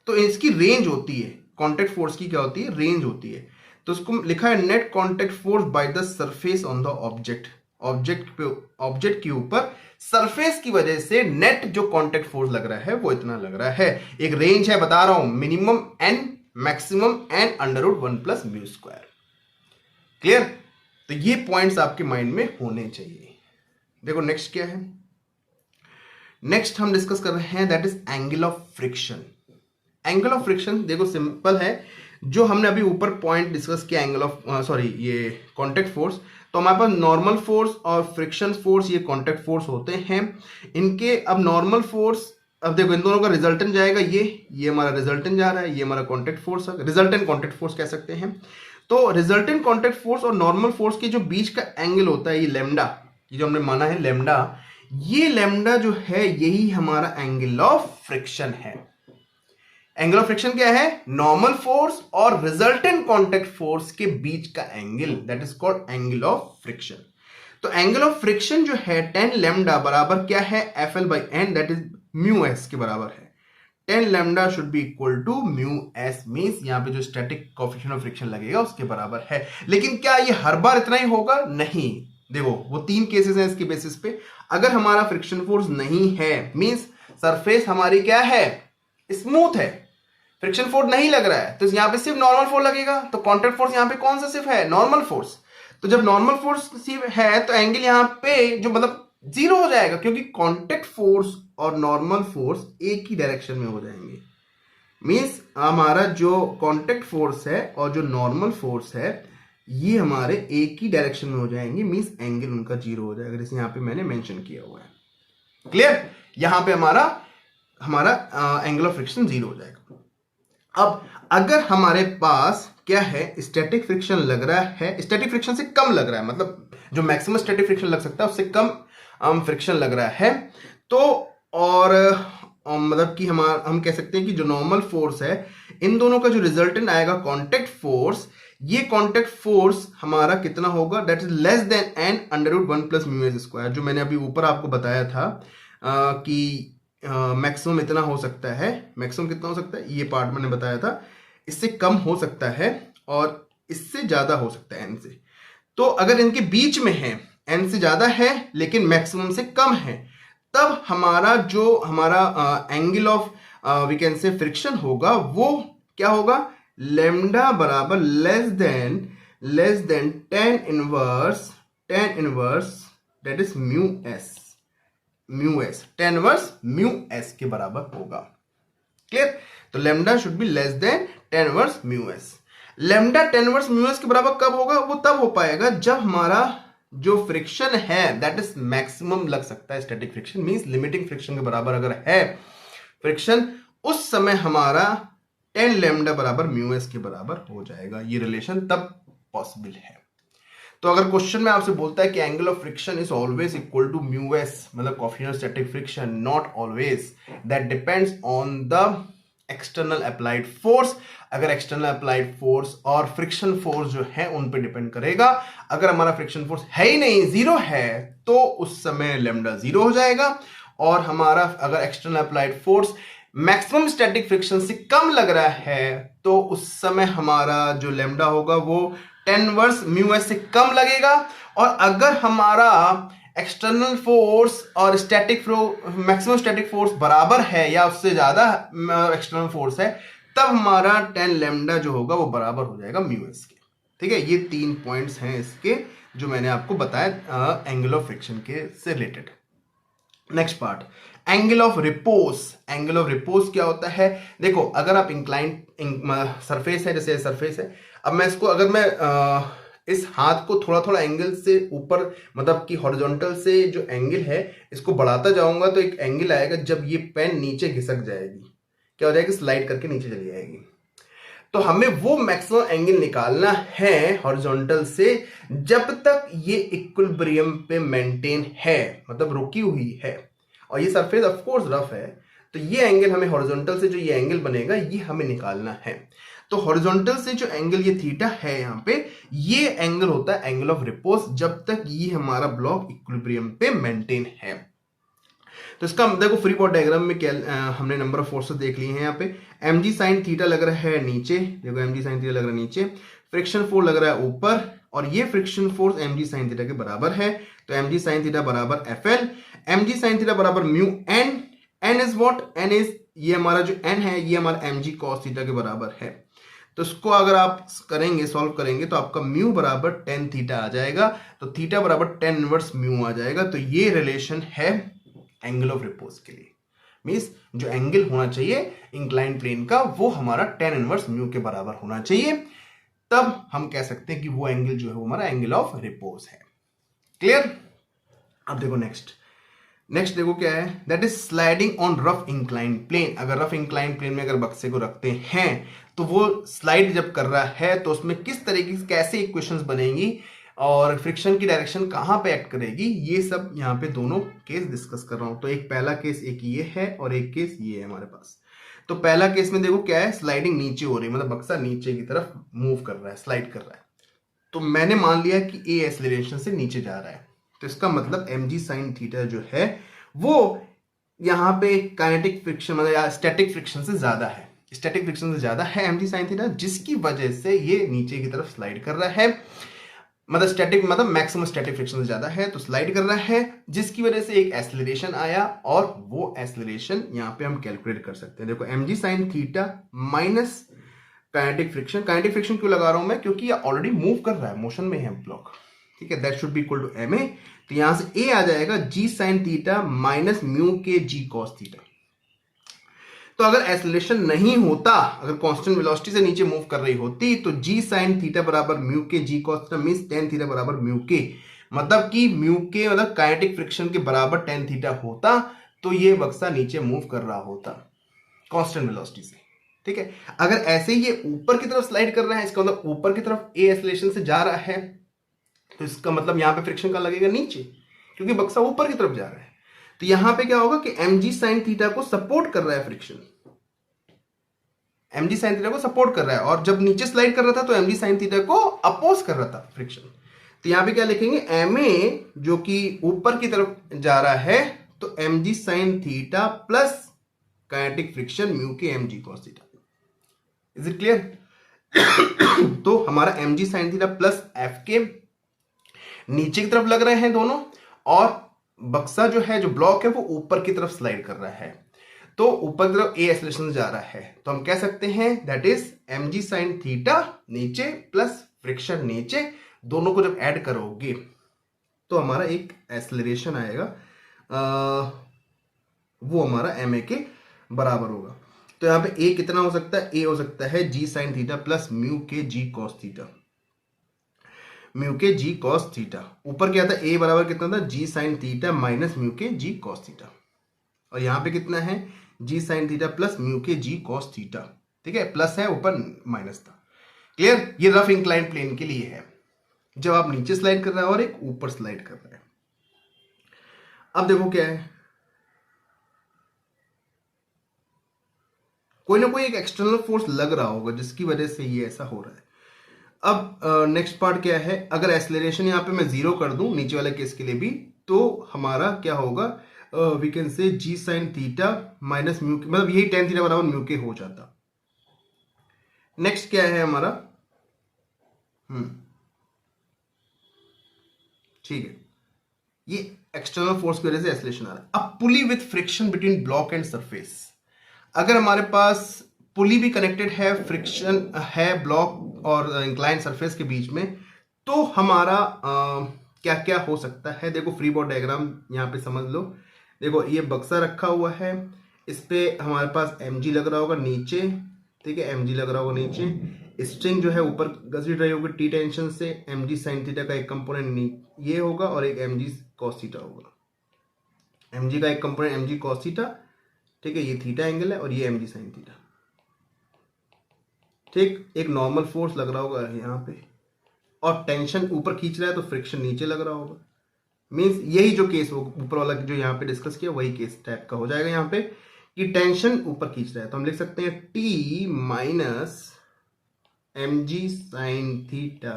तो इसकी रेंज होती है, कांटेक्ट फोर्स की क्या होती है, रेंज होती है। तो उसको लिखा है net contact force by the surface on the object, object के ऊपर सरफेस की वजह से नेट जो कांटेक्ट फोर्स लग रहा है वो इतना लग रहा है। एक रेंज है, बता रहा हूं, minimum n, maximum n under root 1 plus mu square. Clear? तो ये पॉइंट्स आपके माइंड में होने चाहिए। देखो नेक्स्ट क्या है, नेक्स्ट हम डिस्कस कर रहे हैं that is angle of friction. Angle of friction देखो सिंपल है, जो हमने अभी ऊपर पॉइंट डिस्कस किया एंगल ऑफ ये कांटेक्ट फोर्स, तो हमारे पास नॉर्मल फोर्स और फ्रिक्शन फोर्स ये कांटेक्ट फोर्स होते हैं। इनके अब नॉर्मल फोर्स, अब देखो इन दोनों का रिजल्टेंट जाएगा, ये हमारा रिजल्टेंट जा रहा है, ये हमारा कांटेक्ट फोर्स है, रिजल्टेंट कांटेक्ट फोर्स कह सकते हैं। तो रिजल्टेंट कांटेक्ट फोर्स और नॉर्मल फोर्स के जो बीच का एंगल होता है, ये लैम्डा, ये जो हमने माना है लैम्डा, ये लैम्डा जो है यही हमारा एंगल ऑफ फ्रिक्शन है। एंगल ऑफ फ्रिक्शन क्या है, नॉर्मल फोर्स और रिजल्टेंट कांटेक्ट फोर्स के बीच का angle, that is called angle of friction. तो एंगल ऑफ फ्रिक्शन जो है tan लैम्डा बराबर क्या है, FL by n, that is mu s के बराबर है। tan lambda should be equal to mu s, means यहां पे जो स्टैटिक कोएफिशिएंट ऑफ फ्रिक्शन लगेगा उसके बराबर है। लेकिन क्या ये हर बार इतना ही होगा, नहीं। देखो वो 3 केसेस हैं इसके बेसिस पे। अगर हमारा फ्रिक्शन फोर्स नहीं है, मींस सरफेस हमारी क्या है, स्मूथ है, फ्रिक्शन फोर्स नहीं लग रहा है, तो यहां पे सिर्फ नॉर्मल फोर्स लगेगा। तो कांटेक्ट फोर्स यहां पे कौन सा सिर्फ है, नॉर्मल फोर्स। तो जब नॉर्मल फोर्स सिर्फ है तो एंगल यहां पे जो मतलब 0 हो जाएगा, क्योंकि कांटेक्ट फोर्स और नॉर्मल फोर्स एक ही डायरेक्शन में हो जाएंगे। मींस हमारा जो कांटेक्ट फोर्स है और जो नॉर्मल फोर्स है ये हमारे एक ही डायरेक्शन में हो जाएंगे, मींस एंगल उनका 0 हो जाएगा, जैसे यहाँ पे मैंने मेंशन किया हुआ है। क्लियर? यहां पे हमारा एंगल ऑफ फ्रिक्शन 0 हो जाएगा। अब अगर हमारे पास क्या है, स्टैटिक फ्रिक्शन लग रहा है, स्टैटिक फ्रिक्शन से कम लग रहा है, मतलब जो मैक्सिमम स्टैटिक फ्रिक्शन लग सकता है उससे कम फ्रिक्शन लग रहा है, तो और मतलब कि हम कह सकते हैं कि जो नॉर्मल फोर्स है इन दोनों का जो रिजल्टेंट आएगा कांटेक्ट फोर्स, ये कांटेक्ट फोर्स हमारा कितना होगा, that is less than n under root 1 plus mu s square, जो मैंने अभी ऊपर आपको बताया था कि मैक्सिमम इतना हो सकता है, मैक्सिमम कितना हो सकता है, ये पार्ट मैंने बताया था, इससे कम हो सकता है और इससे ज्यादा हो सकता है n से। तो अगर इनके बीच में है, n से ज्यादा है लेकिन मैक्सिमम से कम है, तब हमारा जो हमारा angle of we can say friction होगा वो क्या होगा, लेमडा बराबर less than tan inverse that is mu s tan inverse mu s के बराबर होगा। क्लियर? तो lambda should be less than tan inverse mu s. Lambda tan inverse mu s के बराबर कब होगा, वो तब हो पाएगा जब हमारा जो फ्रिक्शन है दैट इज मैक्सिमम लग सकता है, static friction means limiting friction के बराबर अगर है फ्रिक्शन, उस समय हमारा tan लेमडा बराबर म्यू एस के बराबर हो जाएगा। ये रिलेशन तब पॉसिबल है। तो अगर क्वेश्चन में आपसे बोलता है कि angle of friction is always equal to mu S, मतलब coefficient of static friction, not always, that depends on the external applied force. अगर एक्सटर्नल अप्लाइड फोर्स और फ्रिक्शन फोर्स जो है उन पे डिपेंड करेगा। अगर हमारा फ्रिक्शन फोर्स है ही नहीं, जीरो है, तो उस समय लेमडा जीरो हो जाएगा। और हमारा अगर external applied force maximum static friction से कम लग रहा है, तो उस समय हमारा जो लेमडा होगा वो tan इनवर्स म्यू एस से कम लगेगा। और अगर हमारा एक्सटर्नल फोर्स और स्टैटिक मैक्सिमम स्टैटिक फोर्स बराबर है या उससे ज्यादा एक्सटर्नल फोर्स है, तब हमारा tan लेमडा जो होगा वो बराबर हो जाएगा म्यू एस के। ठीक है, ये 3 पॉइंट्स हैं इसके जो मैंने आपको बताया एंगल ऑफ फ्रिक्शन के से related. Next part, angle of repose. Angle of repose क्या होता है? देखो, अगर आप इंक्लाइन सरफेस है, जैसे सरफेस है, अब मैं इसको अगर मैं इस हाथ को थोड़ा थोड़ा एंगल से ऊपर, मतलब कि हॉरिजॉन्टल से जो एंगल है इसको बढ़ाता जाऊंगा, तो एक एंगल आएगा जब ये पेन नीचे घिसक जाएगी, क्या हो जाएगी, स्लाइड करके नीचे चली जाएगी। तो हमें वो मैक्सिमम एंगल निकालना है हॉरिजॉन्टल से जब तक ये इक्विलिब्रियम पे मेंटेन है, मतलब रुकी हुई है। और ये सरफेस ऑफ कोर्स रफ है, तो ये एंगल हमें हॉरिजॉन्टल से जो ये एंगल बनेगा ये हमें निकालना है। तो हॉरिजॉन्टल से जो एंगल ये थीटा है यहाँ पे, ये एंगल होता है एंगल ऑफ रिपोज जब तक ये हमारा ब्लॉक इक्विलिब्रियम पे मेंटेन है। तो इसका देखो फ्री बॉडी डायग्राम में क्या हमने नंबर ऑफ फोर्सेस देख लिए हैं। यहाँ पे mg sin थीटा लग रहा है नीचे, देखो mg sin थीटा लग रहा है नीचे, फ्रिक्शन फोर्स लग रहा है ऊपर, और ये friction force mg sin theta के बराबर है। तो mg sin थीटा बराबर FL, mg sin थीटा बराबर mu n, n is what, n is ये हमारा जो n है ये हमारा mg cos थीटा के बराबर है। तो इसको अगर आप करेंगे, सॉल्व करेंगे, तो आपका म्यू बराबर tan थीटा आ जाएगा, तो थीटा बराबर tan इनवर्स म्यू आ जाएगा। तो ये रिलेशन है एंगल ऑफ रिपोज के लिए, मींस जो एंगल होना चाहिए इंक्लाइन प्लेन का वो हमारा tan इनवर्स म्यू के बराबर होना चाहिए, तब हम कह सकते हैं कि वो एंगल जो है वो हमारा एंगल ऑफ रिपोज है। क्लियर? अब देखो नेक्स्ट देखो क्या है, that is sliding on rough incline plane. अगर रफ इंक्लाइन प्लेन में अगर बक्से को रखते हैं तो वो स्लाइड जब कर रहा है तो उसमें किस तरीके से कैसे इक्वेशंस बनेंगी और फ्रिक्शन की डायरेक्शन कहां पे एक्ट करेगी, ये सब यहाँ पे दोनों केस डिस्कस कर रहा हूं। तो एक पहला केस एक ये है और एक केस ये है हमारे पास। तो पहला केस में देखो क्या है, स्लाइडिंग नीचे हो रही है, मतलब बक्सा नीचे की तरफ मूव कर रहा है, स्लाइड कर रहा है। तो मैंने मान लिया कि ए एक्सीलरेशन से नीचे जा रहा है, तो इसका मतलब mg sin थीटा जो है वो यहाँ पे काइनेटिक फ्रिक्शन मतलब स्टैटिक फ्रिक्शन से ज्यादा है, स्टैटिक फ्रिक्शन से ज्यादा है mg sin थीटा, जिसकी वजह से ये नीचे की तरफ स्लाइड कर रहा है। मतलब स्टैटिक मतलब मैक्सिमम स्टैटिक फ्रिक्शन से ज्यादा है तो स्लाइड कर रहा है, जिसकी वजह से एक एक्सेलरेशन आया, और वो एक्सेलरेशन यहाँ पे हम कैलकुलेट कर सकते हैं। देखो mg sin theta minus kinetic friction. Kinetic friction क्यों लगा रहा हूं मैं, क्योंकि ये ऑलरेडी मूव कर रहा है, मोशन में है ब्लॉक, ठीक है, that should be equal to ma। तो यहां से a आ जाएगा g sin theta minus mu के g cos थीटा। तो अगर एक्सेलरेशन नहीं होता, अगर कांस्टेंट वेलोसिटी से नीचे मूव कर रही होती, तो g sin थीटा बराबर म्यू के g cos theta means tan theta बराबर म्यू के, मतलब कि म्यू के मतलब काइनेटिक फ्रिक्शन के बराबर tan थीटा होता, तो ये बक्सा नीचे मूव कर रहा होता कांस्टेंट वेलोसिटी से। ठीक है, अगर ऐसे ही ये ऊपर की तरफ स्लाइड कर रहा है, इसका मतलब ऊपर की तरफ a एक्सेलरेशन से जा रहा है, तो इसका मतलब यहां पे फ्रिक्शन का लगेगा नीचे, क्योंकि बक्सा ऊपर की तरफ जा रहा है। तो यहां पे क्या होगा कि mg sin थीटा को सपोर्ट कर रहा है फ्रिक्शन, mg sin थीटा को सपोर्ट कर रहा है, और जब नीचे स्लाइड कर रहा था तो mg sin थीटा को अपोज कर रहा था फ्रिक्शन। तो यहाँ पे क्या लिखेंगे, ma जो कि ऊपर की तरफ जा रहा है, तो mg sin theta plus kinetic friction mu के mg cos theta. Is it clear? तो हमारा mg sin theta plus F के नीचे की तरफ लग रहे हैं दोनों, और बक्सा जो है, जो ब्लॉक है, वो ऊपर की तरफ स्लाइड कर रहा है, तो ऊपर की तरफ ए एक्सेलरेशन जा रहा है। तो हम कह सकते हैं that is mg sin theta नीचे प्लस फ्रिक्शन नीचे, दोनों को जब ऐड करोगे तो हमारा एक एक्सेलरेशन आएगा, वो हमारा ma के बराबर होगा। तो यहाँ पे a कितना हो सकता है, a हो सकता है g sin theta plus mu के g cos थीटा, म्यू के g cos थीटा। ऊपर क्या था, a बराबर कितना था, g sin theta minus mu के g cos थीटा, और यहाँ पे कितना है, g sin theta plus mu के g cos थीटा। ठीक है, प्लस है, ऊपर माइनस था। क्लियर? ये रफ इंक्लाइन प्लेन के लिए है, जब आप नीचे स्लाइड कर रहा है और एक ऊपर स्लाइड कर रहा है। अब देखो क्या है, कोई ना कोई एक एक्सटर्नल फोर्स लग रहा होगा जिसकी वजह से ये ऐसा हो रहा है। अब नेक्स्ट पार्ट क्या है, अगर एक्सेलरेशन यहाँ पे मैं 0 कर दूं नीचे वाले केस के लिए भी, तो हमारा क्या होगा, we can say g sin theta minus mu, मतलब यही tan थीटा बराबर म्यू के हो जाता। नेक्स्ट क्या है हमारा, ठीक है, ये एक्सटर्नल फोर्स की वजह से एक्सेलरेशन आ रहा है। अब pulley with friction between block and surface, अगर हमारे पास पुली भी कनेक्टेड है, फ्रिक्शन है ब्लॉक और इंक्लाइन सरफेस के बीच में, तो हमारा क्या क्या हो सकता है। देखो फ्री बॉडी डायग्राम यहाँ पे समझ लो। देखो ये बक्सा रखा हुआ है, इस पे हमारे पास mg लग रहा होगा नीचे, ठीक है, mg लग रहा होगा नीचे, स्ट्रिंग जो है ऊपर घसीट रही होगी टी टेंशन से, mg sin थीटा का एक कंपोनेंट ये होगा और एक mg cos थीटा होगा, mg का एक कंपोनेंट mg cos थीटा, ठीक है, ये थीटा एंगल है, और ये mg sin थीटा। ठीक, एक नॉर्मल फोर्स लग रहा होगा यहाँ पे, और टेंशन ऊपर खींच रहा है तो फ्रिक्शन नीचे लग रहा होगा। मीन्स यही जो केस हो ऊपर वाला जो यहाँ पे डिस्कस किया, वही केस टाइप का हो जाएगा यहाँ पे, कि टेंशन ऊपर खींच रहा है, तो हम लिख सकते हैं T minus mg sin theta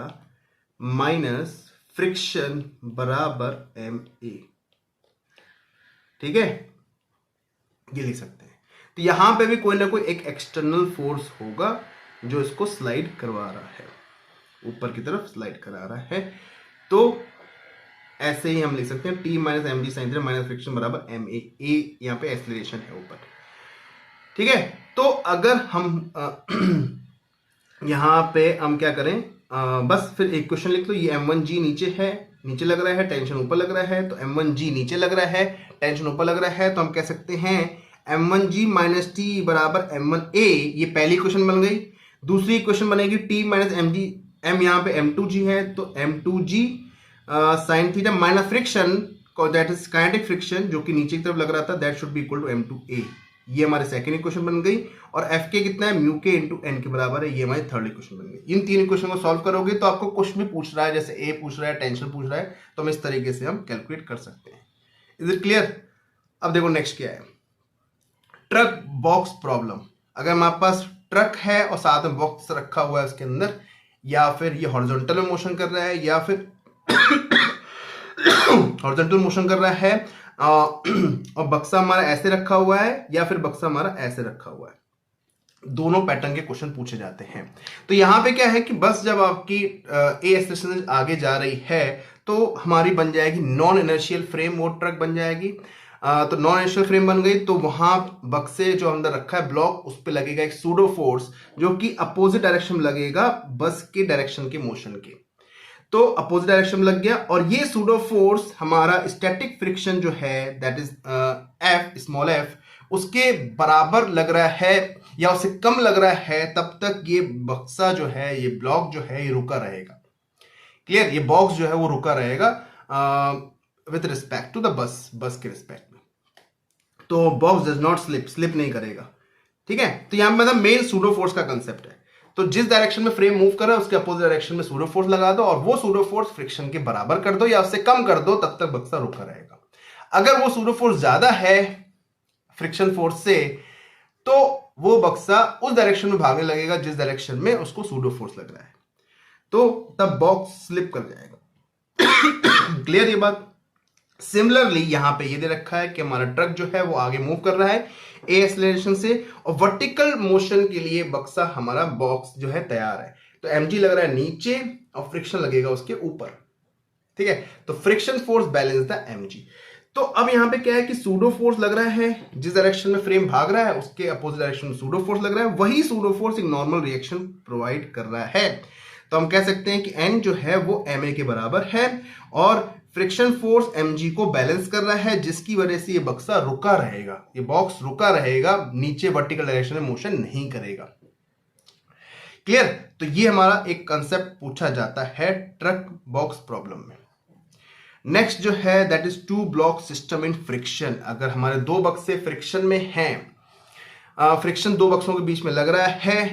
minus friction बराबर ma। ठीक है, ये लिख सकते हैं। तो यहां पे भी कोई ना कोई एक एक्सटर्नल फोर्स होगा जो इसको स्लाइड करवा रहा है, ऊपर की तरफ स्लाइड करा रहा है। तो ऐसे ही हम लिख सकते हैं T minus mg sin theta minus friction बराबर ma। a यहाँ पे एक्सेलरेशन है ऊपर। ठीक है, तो अगर हम यहाँ पे हम क्या करें, बस फिर एक क्वेश्चन लिख लो। ये m1g नीचे है, नीचे लग रहा है, टेंशन ऊपर लग रहा है, तो m1g नीचे लग रहा है, टेंशन ऊपर लग रहा है, तो हम कह सकते हैं m1g माइनस टी बराबर m1a। ये पहली क्वेश्चन बन गई। दूसरी क्वेश्चन बनेगी T माइनस mg, m यहाँ पे m2g है, तो m2g sine theta minus friction that is kinetic friction जो कि नीचे की तरफ लग रहा था, that should be equal to m2a। ये हमारे सेकंड इक्वेशन बन गई, और f के कितना है, म्यू के इंटू एन के बराबर है, ये हमारी थर्ड इक्वेशन बन गई। इन तीन इक्वेशन को सॉल्व करोगे तो आपको कुछ भी पूछ रहा है, जैसे a पूछ रहा है, टेंशन पूछ रहा है, तो हम इस तरीके से हम कैलकुलेट कर सकते हैं। Is it clear? अब देखो नेक्स्ट क्या है, ट्रक बॉक्स प्रॉब्लम। अगर हमारे पास ट्रक है और साथ में बॉक्स रखा हुआ है उसके अंदर, या फिर ये हॉरिजॉन्टल में मोशन कर रहा है, या फिर हॉरिजॉन्टल मोशन कर रहा है, और बक्सा हमारा ऐसे रखा हुआ है, या फिर बक्सा हमारा ऐसे रखा हुआ है, दोनों पैटर्न के क्वेश्चन पूछे जाते हैं। तो यहां पे क्या है कि बस जब आपकी ए एक्सेलरेशन आगे जा रही है तो हमारी बन जाएगी नॉन इनर्शियल फ्रेम, वो ट्रक बन जाएगी। तो नॉन इनर्शियल फ्रेम बन गई, तो वहां बक्से जो अंदर रखा है ब्लॉक, उस पर लगेगा एक सूडो फोर्स जो कि अपोजिट डायरेक्शन में लगेगा बस के डायरेक्शन के मोशन के। तो अपोजिट डायरेक्शन में लग गया, और ये सूडो फोर्स हमारा स्टैटिक फ्रिक्शन जो है that is F, small F, उसके बराबर लग रहा है या उससे कम लग रहा है, तब तक ये बक्सा जो है, ये ब्लॉक जो है, ये रुका रहेगा। क्लियर? ये बॉक्स जो है वो रुका रहेगा with respect to the bus के रिस्पेक्ट में। तो बॉक्स डज नॉट स्लिप नहीं करेगा। ठीक है, तो यहां मतलब मेन सूडो फोर्स का कंसेप्ट है। तो जिस डायरेक्शन में फ्रेम मूव कर रहा है उसके अपोजिट डायरेक्शन में सूडो फोर्स लगा दो, और वो सूडो फोर्स फ्रिक्शन के बराबर कर दो या उससे कम कर दो, तब तक बक्सा रुका रहेगा। अगर वो सूडो फोर्स ज्यादा है फ्रिक्शन फोर्स से, तो वो बक्सा उस डायरेक्शन में भागने लगेगा जिस डायरेक्शन में उसको सूडो फोर्स लग रहा है, तो तब बॉक्स स्लिप कर जाएगा। क्लियर ये बात? सिमिलरली यहां पे ये दे रखा है कि हमारा ट्रक जो है वो आगे मूव कर रहा है ए एक्सेलरेशन से, और वर्टिकल मोशन के लिए बक्सा हमारा बॉक्स जो है तैयार है। तो mg लग रहा है नीचे और फ्रिक्शन लगेगा उसके ऊपर, ठीक है। तो friction force balance the mg। तो अब यहां पे क्या है कि सूडो फोर्स लग रहा है, जिस डायरेक्शन में फ्रेम भाग रहा है उसके अपोजिट डायरेक्शन में सूडो फोर्स लग रहा है, वही सूडो फोर्स एक नॉर्मल रिएक्शन प्रोवाइड कर रहा है। तो हम कह सकते हैं कि n जो है वो ma के बराबर है, और फ्रिक्शन फोर्स mg को बैलेंस कर रहा है, जिसकी वजह से ये बक्सा रुका रहेगा, ये बॉक्स रुका रहेगा, नीचे वर्टिकल डायरेक्शन में मोशन नहीं करेगा। क्लियर? तो ये हमारा एक कंसेप्ट पूछा जाता है ट्रक बॉक्स प्रॉब्लम में। नेक्स्ट जो है that is two block system in friction. अगर हमारे दो बक्से फ्रिक्शन में हैं, फ्रिक्शन दो बक्सों के बीच में लग रहा है,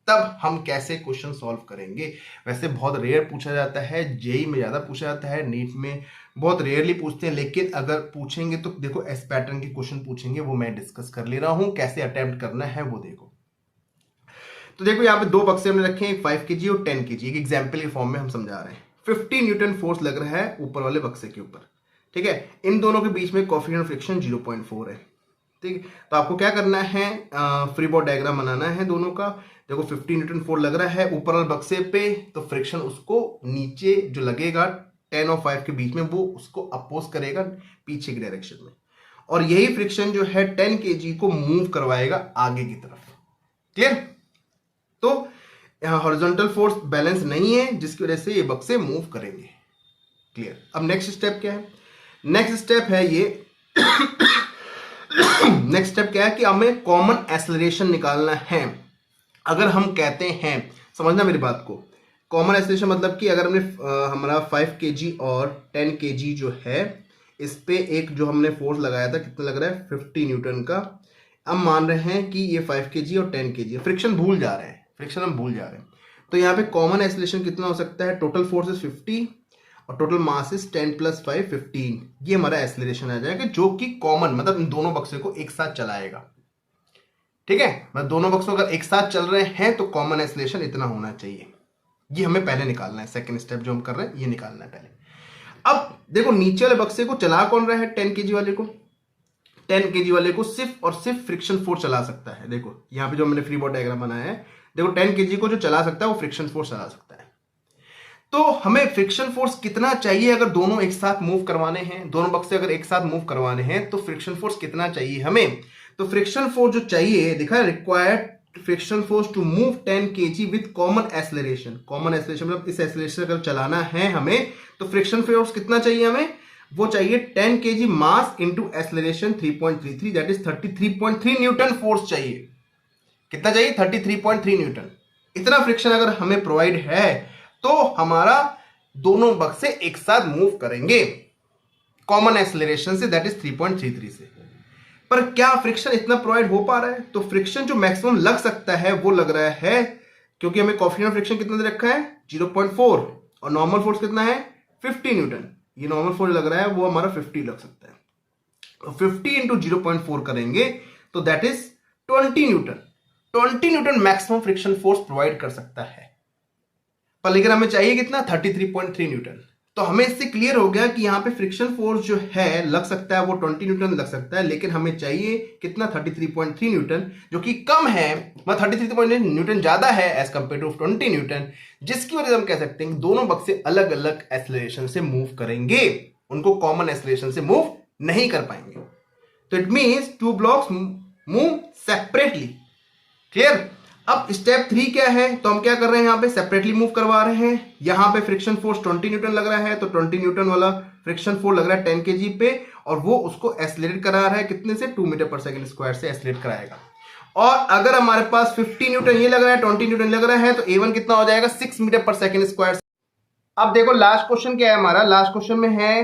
तब हम कैसे क्वेश्चन सॉल्व करेंगे। वैसे बहुत रेयर पूछा जाता है, जेई में ज्यादा पूछा जाता है, नीट में बहुत रेयरली पूछते हैं, लेकिन अगर पूछेंगे तो देखो एस पैटर्न के क्वेश्चन पूछेंगे, वो मैं डिस्कस कर ले रहा हूं, कैसे अटेम्प्ट करना है वो देखो। तो देखो यहाँ पे दो बक्से हमने रखे हैं, 5 kg और 10 kg, एक एग्जाम्पल के फॉर्म में हम समझा रहे हैं। 50 न्यूटन फोर्स लग रहा है ऊपर वाले बक्से के ऊपर, ठीक है। इन दोनों के बीच में कोएफिशिएंट फ्रिक्शन 0.4 है, ठीक। तो आपको क्या करना है, फ्री बॉडी डायग्राम बनाना है दोनों का। देखो 50 न्यूटन फोर्स लग रहा है ऊपर वाले बक्से पे, तो फ्रिक्शन उसको नीचे जो लगेगा 10 और 5 के बीच में, वो उसको अपोज करेगा पीछे की डायरेक्शन में, और यही फ्रिक्शन जो है 10 kg को मूव करवाएगा आगे की तरफ। क्लियर? तो यहां हॉरिजॉन्टल फोर्स बैलेंस नहीं है, जिसकी वजह से ये बक्से मूव करेंगे। क्लियर? अब नेक्स्ट स्टेप क्या है? नेक्स्ट स्टेप है ये नेक्स्ट स्टेप क्या है कि हमें कॉमन एक्सेलरेशन निकालना है। अगर हम कहते हैं, समझना मेरी बात को, कॉमन एक्सेलरेशन मतलब कि अगर हमने हमारा 5 kg और 10 kg जो है, इस पे एक जो हमने फोर्स लगाया था, कितना लग रहा है 50 न्यूटन का। अब मान रहे हैं कि ये 5 kg और 10 kg, फ्रिक्शन भूल जा रहे हैं, फ्रिक्शन हम भूल जा रहे हैं। तो यहाँ पे कॉमन एक्सेलरेशन कितना हो सकता है, टोटल फोर्स इज 50 और टोटल मास इज 10 + 5 15। ये हमारा एक्सेलरेशन आ जाएगा, जो कि कॉमन मतलब इन दोनों बक्से को एक साथ चलाएगा, ठीक है। मतलब दोनों बक्सों अगर एक साथ चल रहे हैं तो कॉमन एक्सेलरेशन इतना होना चाहिए। ये हमें पहले निकालना है, सेकंड स्टेप जो हम कर रहे हैं ये निकालना है पहले। अब देखो नीचे वाले बक्से को चला कौन रहा है, 10 kg वाले को। 10 kg वाले को सिर्फ और सिर्फ फ्रिक्शन फोर्स चला सकता है। देखो यहाँ पे जो मैंने फ्री बॉडी डायग्राम बनाया है, देखो 10 kg को जो चला सकता है वो फ्रिक्शन फोर्स चला सकता है। तो हमें फ्रिक्शन फोर्स कितना चाहिए अगर दोनों एक साथ मूव करवाने हैं, दोनों बक्से अगर एक साथ मूव करवाने हैं तो फ्रिक्शन फोर्स कितना चाहिए हमें। तो फ्रिक्शन फोर्स जो चाहिए, देखा है, required friction force to move 10 kg with common acceleration. Common acceleration मतलब इस एक्सेलरेशन अगर चलाना है हमें, तो फ्रिक्शन फोर्स कितना चाहिए हमें, वो चाहिए 10 kg mass into acceleration 3.33, that is 33.3 Newton force चाहिए। कितना चाहिए, 33.3 न्यूटन। इतना फ्रिक्शन अगर हमें प्रोवाइड है तो हमारा दोनों बक्से एक साथ मूव करेंगे कॉमन एक्सेलरेशन से, दैट इज 3.33 से। पर क्या फ्रिक्शन इतना प्रोवाइड हो पा रहा है? तो फ्रिक्शन जो मैक्सिमम लग सकता है वो लग रहा है, क्योंकि हमें कोएफिशिएंट फ्रिक्शन कितना दे रखा है 0.4, और नॉर्मल फोर्स कितना है 50 न्यूटन। ये नॉर्मल फोर्स लग रहा है वो हमारा 50 लग सकता है। तो 50 इंटू 0.4 करेंगे तो that is 20 Newton. 20 Newton maximum friction force provide कर सकता है, पर लेकिन हमें चाहिए कितना 33.3 न्यूटन। तो हमें इससे क्लियर हो गया कि यहाँ पे फ्रिक्शन फोर्स जो है लग सकता है वो 20 न्यूटन लग सकता है, लेकिन हमें चाहिए कितना 33.3 न्यूटन, जो कि कम है, मतलब 33.3 न्यूटन ज्यादा है एज कंपेयर टू 20 न्यूटन, जिसकी वजह से हम कह सकते हैं कि दोनों बक्से अलग अलग एक्सेलरेशन से मूव करेंगे, उनको कॉमन एक्सेलरेशन से मूव नहीं कर पाएंगे। तो it means two blocks move separately. Clear? अब स्टेप 3 क्या है, तो हम क्या कर रहे हैं, यहाँ पे सेपरेटली मूव करवा रहे हैं। यहाँ पे फ्रिक्शन फोर्स 20 न्यूटन लग रहा है, तो 20 न्यूटन वाला फ्रिक्शन फोर्स लग रहा है 10 kg पे, और वो उसको एक्सेलरेट करा रहा है कितने से, 2 मीटर/सेकंड² से एक्सेलरेट कराएगा। और अगर हमारे पास 50 न्यूटन ये लग रहा है, 20 न्यूटन लग रहा है, तो A1 कितना हो जाएगा 6 मीटर/सेकंड²। अब देखो लास्ट क्वेश्चन क्या है हमारा, लास्ट क्वेश्चन में है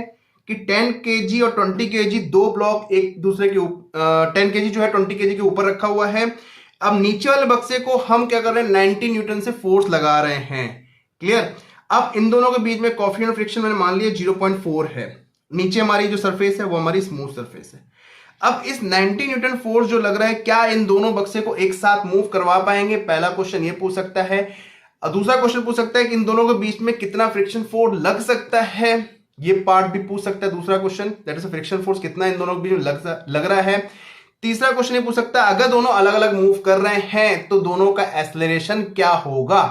कि 10 kg और 20 kg दो ब्लॉक एक दूसरे के ऊपर, 10 kg जो है 20 kg के ऊपर रखा हुआ है। अब नीचे वाले बक्से को हम क्या कर रहे हैं, 90 न्यूटन से फोर्स लगा रहे हैं। क्लियर? अब इन दोनों के बीच में कोएफिशिएंट फ्रिक्शन मैंने मान लिया 0.4 है। नीचे हमारी जो सरफेस है वो हमारी स्मूथ सरफेस है। अब इस 90 न्यूटन फोर्स जो लग रहा है, क्या इन दोनों बक्से को एक साथ मूव करवा पाएंगे? पहला क्वेश्चन ये पूछ सकता है। और दूसरा क्वेश्चन पूछ सकता है कि इन दोनों के बीच में कितना फ्रिक्शन फोर्स लग सकता है, ये पार्ट भी पूछ सकता है दूसरा question, that is friction force कितना इन दोनों के बीच में लग रहा है। तीसरा क्वेश्चन ये पूछ सकता है अगर दोनों अलग अलग मूव कर रहे हैं तो दोनों का एक्सेलरेशन क्या होगा।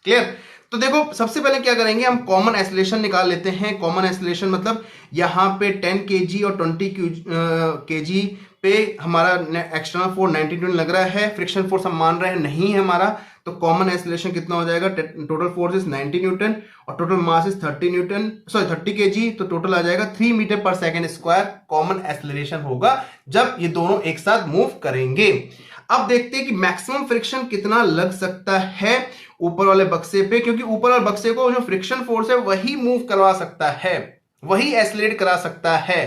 क्लियर? तो देखो सबसे पहले क्या करेंगे, हम कॉमन एक्सेलरेशन निकाल लेते हैं। कॉमन एक्सेलरेशन मतलब यहां पे 10 kg और 20 kg पे हमारा एक्सटर्नल फोर्स 90 न्यूटन लग रहा है, फ्रिक्शन फोर्स हम मान रहे हैं नहीं है हमारा, तो कॉमन एक्सेलरेशन कितना हो जाएगा, टोटल फोर्स इज 90 न्यूटन और टोटल मास इज 30 kg, तो टोटल आ जाएगा 3 मीटर पर सेकेंड स्क्वायर कॉमन एक्सेलरेशन होगा जब ये दोनों एक साथ मूव करेंगे। अब देखते हैं कि मैक्सिमम फ्रिक्शन कितना लग सकता है ऊपर वाले बक्से पे, क्योंकि ऊपर वाले बक्से को जो फ्रिक्शन फोर्स है वही मूव करवा सकता है, वही एक्सेलरेट करा सकता है।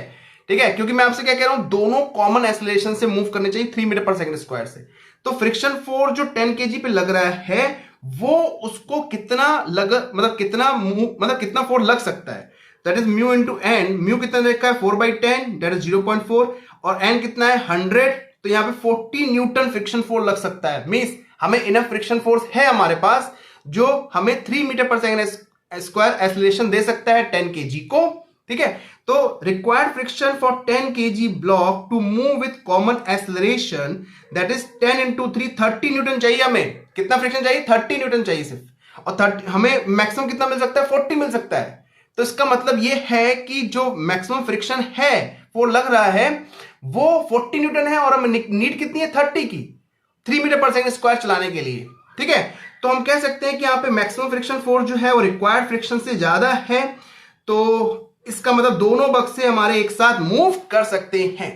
ठीक है, क्योंकि मैं आपसे क्या कह रहा हूं, दोनों कॉमन एक्सेलरेशन से मूव करने चाहिए 3 मीटर पर सेकंड स्क्वायर से। तो फ्रिक्शन फोर्स जो 10 kg पे लग रहा है वो उसको कितना कितना फोर्स लग सकता है, that is mu into N. Mu कितना देखा है 4/10, दैट इज 0.4, और एन कितना है 100, तो यहां पे 40 न्यूटन फ्रिक्शन फोर्स लग सकता है। मींस हमें इनफ फ्रिक्शन फोर्स है हमारे पास जो हमें 3 मीटर पर सेकंड स्क्वायर एक्सेलरेशन दे सकता है 10 kg को। ठीक है, तो required friction for 10 kg block to move with common acceleration that is 10 into 3 30 newton चाहिए। हमें कितना फ्रिक्शन चाहिए, 30 न्यूटन चाहिए सिर्फ, और 30 हमें मैक्सिमम कितना मिल सकता है, 40 मिल सकता है। तो इसका मतलब ये है कि जो मैक्सिमम फ्रिक्शन है वो लग रहा है वो 40 न्यूटन है, और हमें नीड कितनी है 30 की, 3 मीटर पर सेकंड स्क्वायर चलाने के लिए। ठीक है, तो हम कह सकते हैं कि यहां पे मैक्सिमम फ्रिक्शन फोर्स जो है वो रिक्वायर्ड फ्रिक्शन से ज्यादा है, तो इसका मतलब दोनों बक्से हमारे एक साथ मूव कर सकते हैं।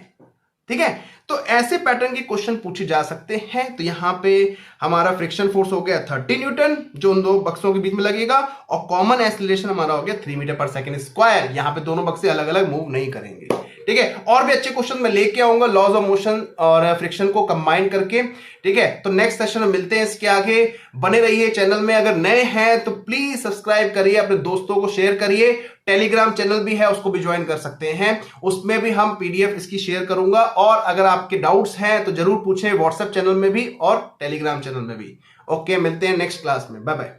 ठीक है, तो ऐसे पैटर्न के क्वेश्चन पूछे जा सकते हैं। तो यहां पे हमारा फ्रिक्शन फोर्स हो गया 30 न्यूटन जो उन दो बक्सों के बीच में लगेगा, और कॉमन एक्सेलरेशन हमारा हो गया 3 मीटर पर सेकंड स्क्वायर। यहां पे दोनों बक्से अलग अलग मूव नहीं करेंगे। ठीक है, और भी अच्छे क्वेश्चन मैं लेके आऊंगा लॉज ऑफ मोशन और फ्रिक्शन को कंबाइन करके। ठीक है, तो नेक्स्ट सेशन में मिलते हैं इसके आगे। बने रहिए चैनल में, अगर नए हैं तो प्लीज सब्सक्राइब करिए, अपने दोस्तों को शेयर करिए। टेलीग्राम चैनल भी है, उसको भी ज्वाइन कर सकते हैं, उसमें भी हम पीडीएफ इसकी शेयर करूंगा। और अगर आपके डाउट्स हैं तो जरूर पूछें, व्हाट्सएप चैनल में भी और टेलीग्राम चैनल में भी। ओके, मिलते हैं नेक्स्ट क्लास में, बाय बाय।